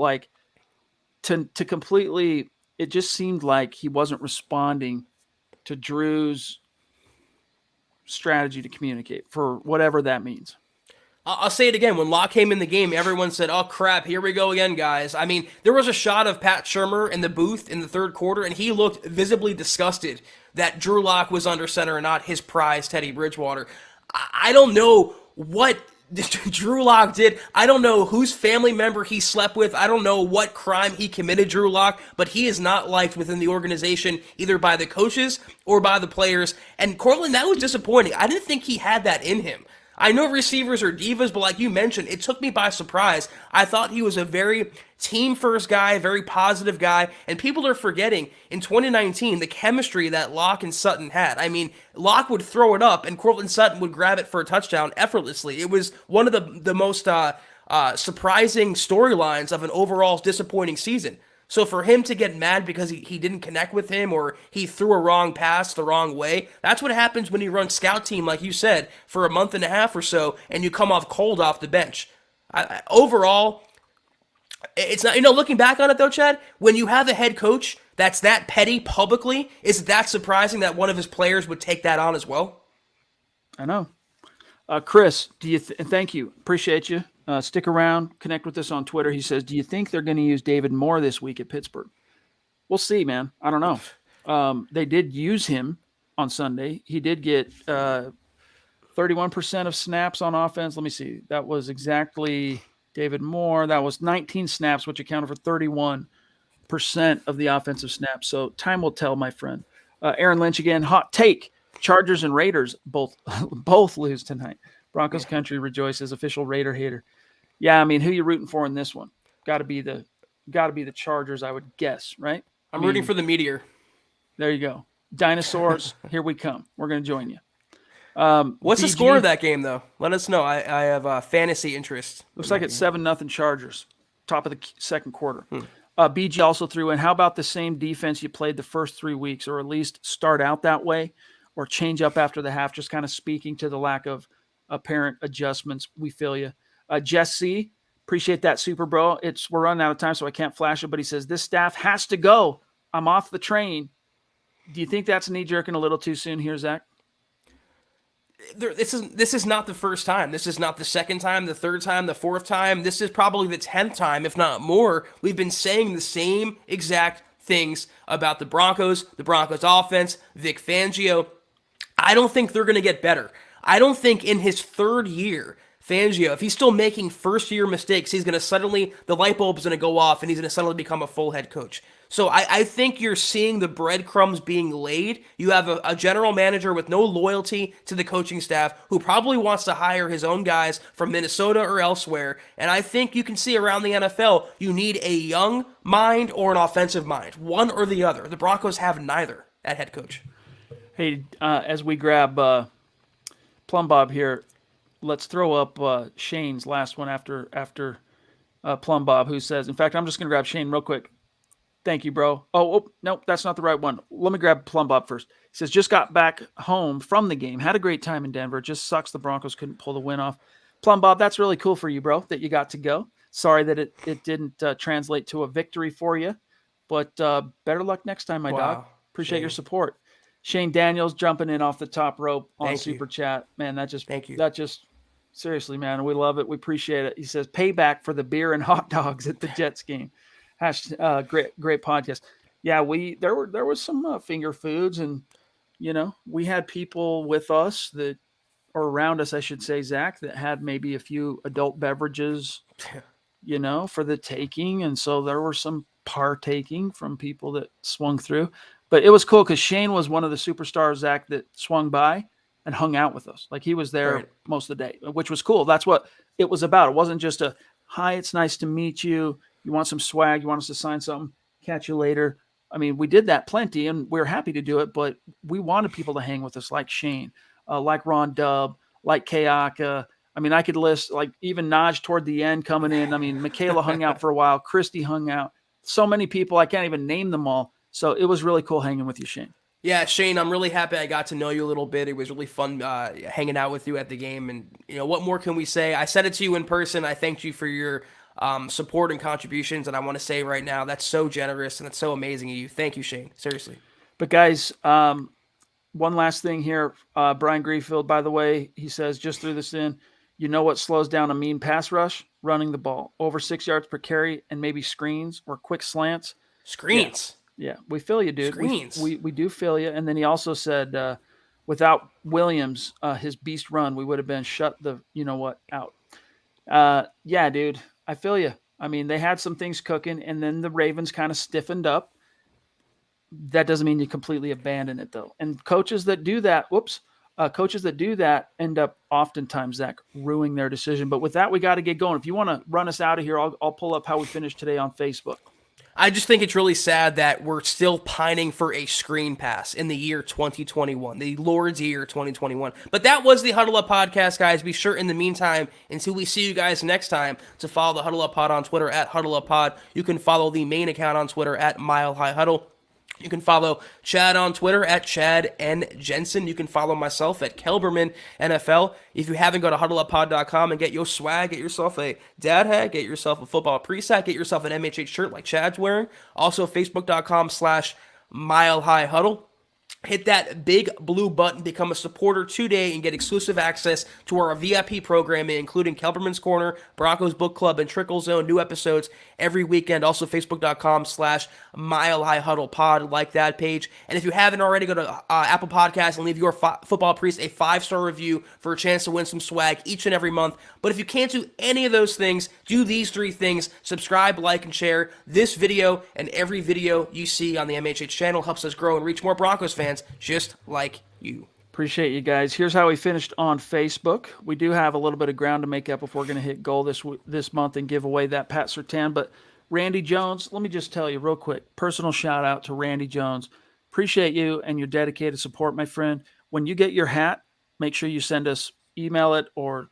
to completely, it just seemed like he wasn't responding to Drew's strategy to communicate for whatever that means. I'll say it again. When Locke came in the game, everyone said, "Oh crap, here we go again, guys." I mean, there was a shot of Pat Shurmur in the booth in the third quarter, and he looked visibly disgusted that Drew Lock was under center and not his prize Teddy Bridgewater. I don't know what Drew Lock did. I don't know whose family member he slept with. I don't know what crime he committed, Drew Lock, but he is not liked within the organization, either by the coaches or by the players. And Cortland, that was disappointing. I didn't think he had that in him. I know receivers are divas, but like you mentioned, it took me by surprise. I thought he was a very team-first guy, very positive guy, and people are forgetting in 2019 the chemistry that Locke and Sutton had. I mean, Locke would throw it up, and Cortland Sutton would grab it for a touchdown effortlessly. It was one of the most surprising storylines of an overall disappointing season. So for him to get mad because he didn't connect with him or he threw a wrong pass the wrong way, that's what happens when you run scout team, like you said, for a month and a half or so, and you come off cold off the bench. Overall, it's not, looking back on it though, Chad, when you have a head coach that's that petty publicly, is it that surprising that one of his players would take that on as well? I know. Chris, thank you. Appreciate you. Stick around, connect with us on Twitter. He says, do you think they're going to use David Moore this week at Pittsburgh? We'll see, man. I don't know. They did use him on Sunday. He did get 31% of snaps on offense. Let me see. That was exactly David Moore. That was 19 snaps, which accounted for 31% of the offensive snaps. So time will tell, my friend. Aaron Lynch again. Hot take. Chargers and Raiders both lose tonight. Broncos country rejoices. Official Raider hater. Yeah, I mean, who you rooting for in this one? Got to be the Chargers, I would guess, right? I'm rooting for the Meteor. There you go. Dinosaurs, here we come. We're going to join you. What's the score of that game, though? Let us know. I have fantasy interest. Looks like it's 7-0 Chargers. Top of the second quarter. BG also threw in, how about the same defense you played the first 3 weeks, or at least start out that way, or change up after the half, just kind of speaking to the lack of apparent adjustments. We feel you. Jess C, appreciate that, super bro. We're running out of time, so I can't flash it, but he says, this staff has to go. I'm off the train. Do you think that's knee-jerking a little too soon here, Zach? This is not the first time. This is not the second time, the third time, the fourth time. This is probably the 10th time, if not more. We've been saying the same exact things about the Broncos offense, Vic Fangio. I don't think they're going to get better. I don't think in his third year, Fangio, if he's still making first-year mistakes, the light bulb's going to go off and he's going to suddenly become a full head coach. So I think you're seeing the breadcrumbs being laid. You have a general manager with no loyalty to the coaching staff who probably wants to hire his own guys from Minnesota or elsewhere. And I think you can see around the NFL, you need a young mind or an offensive mind, one or the other. The Broncos have neither at head coach. Hey, as we grab Plum Bob here, let's throw up Shane's last one after Plum Bob, who says, in fact, I'm just going to grab Shane real quick. Thank you, bro. Oh, no, that's not the right one. Let me grab Plum Bob first. He says, just got back home from the game. Had a great time in Denver. Just sucks the Broncos couldn't pull the win off. Plum Bob, that's really cool for you, bro, that you got to go. Sorry that it didn't translate to a victory for you, but better luck next time, my dog. Appreciate Shane. Your support. Shane Daniels jumping in off the top rope on Thank Super you. Chat. Man, Thank you. That just seriously, man, we love it. We appreciate it. He says, payback for the beer and hot dogs at the Jets game. Great podcast. Yeah, there was some finger foods, and we had people with us or around us, I should say, Zach, that had maybe a few adult beverages, for the taking, and so there were some partaking from people that swung through. But it was cool because Shane was one of the superstars, Zach, that swung by and hung out with us. Like he was there most of the day, which was cool. That's what it was about. It wasn't just a, hi, it's nice to meet you. You want some swag? You want us to sign something? Catch you later. I mean, we did that plenty, and we're happy to do it, but we wanted people to hang with us like Shane, like Ron Dubb, like Kayaka. I mean, I could list like even Naj toward the end coming in. I mean, Michaela hung out for a while. Christy hung out. So many people, I can't even name them all. So it was really cool hanging with you, Shane. Yeah, Shane, I'm really happy I got to know you a little bit. It was really fun hanging out with you at the game. And, what more can we say? I said it to you in person. I thanked you for your support and contributions. And I want to say right now, that's so generous and that's so amazing of you. Thank you, Shane. Seriously. But guys, one last thing here. Brian Greenfield, by the way, he says, just threw this in. You know what slows down a mean pass rush? Running the ball. Over 6 yards per carry and maybe screens or quick slants. Screens. Yeah, we feel you, dude. Screens. We do feel you. And then he also said, without Williams, his beast run, we would have been shut the out. Yeah, dude, I feel you. I mean, they had some things cooking, and then the Ravens kind of stiffened up. That doesn't mean you completely abandon it, though. And coaches that do that, end up oftentimes, Zach, ruining their decision. But with that, we got to get going. If you want to run us out of here, I'll pull up how we finished today on Facebook. I just think it's really sad that we're still pining for a screen pass in the year 2021, the Lord's year 2021. But that was the Huddle Up Podcast, guys. Be sure in the meantime, until we see you guys next time, to follow the Huddle Up Pod on Twitter at Huddle Up Pod. You can follow the main account on Twitter at Mile High Huddle. You can follow Chad on Twitter at Chad and Jensen. You can follow myself at Kelberman NFL. If you haven't, go to huddleuppod.com and get your swag. Get yourself a dad hat. Get yourself a football preset. Get yourself an MHH shirt like Chad's wearing. Also, facebook.com/Mile High Huddle. Hit that big blue button, become a supporter today, and get exclusive access to our VIP programming, including Kelberman's Corner, Broncos Book Club, and Trickle Zone. New episodes every weekend. Also, facebook.com/Mile High Huddle Pod. Like that page. And if you haven't already, go to Apple Podcasts and leave your football priest a 5-star review for a chance to win some swag each and every month. But if you can't do any of those things, do these 3 things. Subscribe, like, and share this video, and every video you see on the MHH channel helps us grow and reach more Broncos fans just like you. Appreciate you guys. Here's how we finished on Facebook. We do have a little bit of ground to make up if we're going to hit goal this month and give away that Pat Surtain. But Randy Jones, let me just tell you real quick, personal shout out to Randy Jones. Appreciate you and your dedicated support, my friend. When you get your hat, make sure you send us, email it or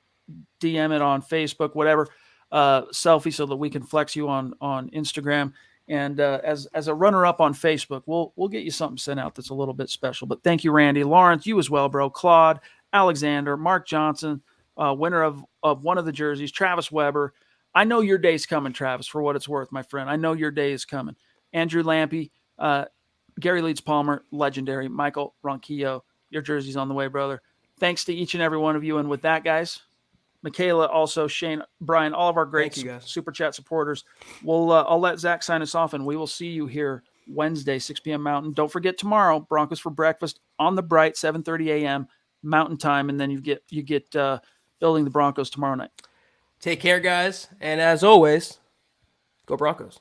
DM it on Facebook, whatever, selfie so that we can flex you on Instagram. And as a runner-up on Facebook, we'll get you something sent out that's a little bit special. But thank you, Randy. Lawrence, you as well, bro. Claude, Alexander, Mark Johnson, winner of one of the jerseys, Travis Weber. I know your day's coming, Travis, for what it's worth, my friend. I know your day is coming. Andrew Lampy, Gary Leeds Palmer, legendary. Michael Ronquillo, your jersey's on the way, brother. Thanks to each and every one of you. And with that, guys, Michaela, also Shane, Brian, all of our great Super Chat supporters. I'll let Zach sign us off, and we will see you here Wednesday, 6 p.m. Mountain. Don't forget tomorrow, Broncos for breakfast on the bright, 7:30 a.m. Mountain time, and then you get building the Broncos tomorrow night. Take care, guys, and as always, go Broncos.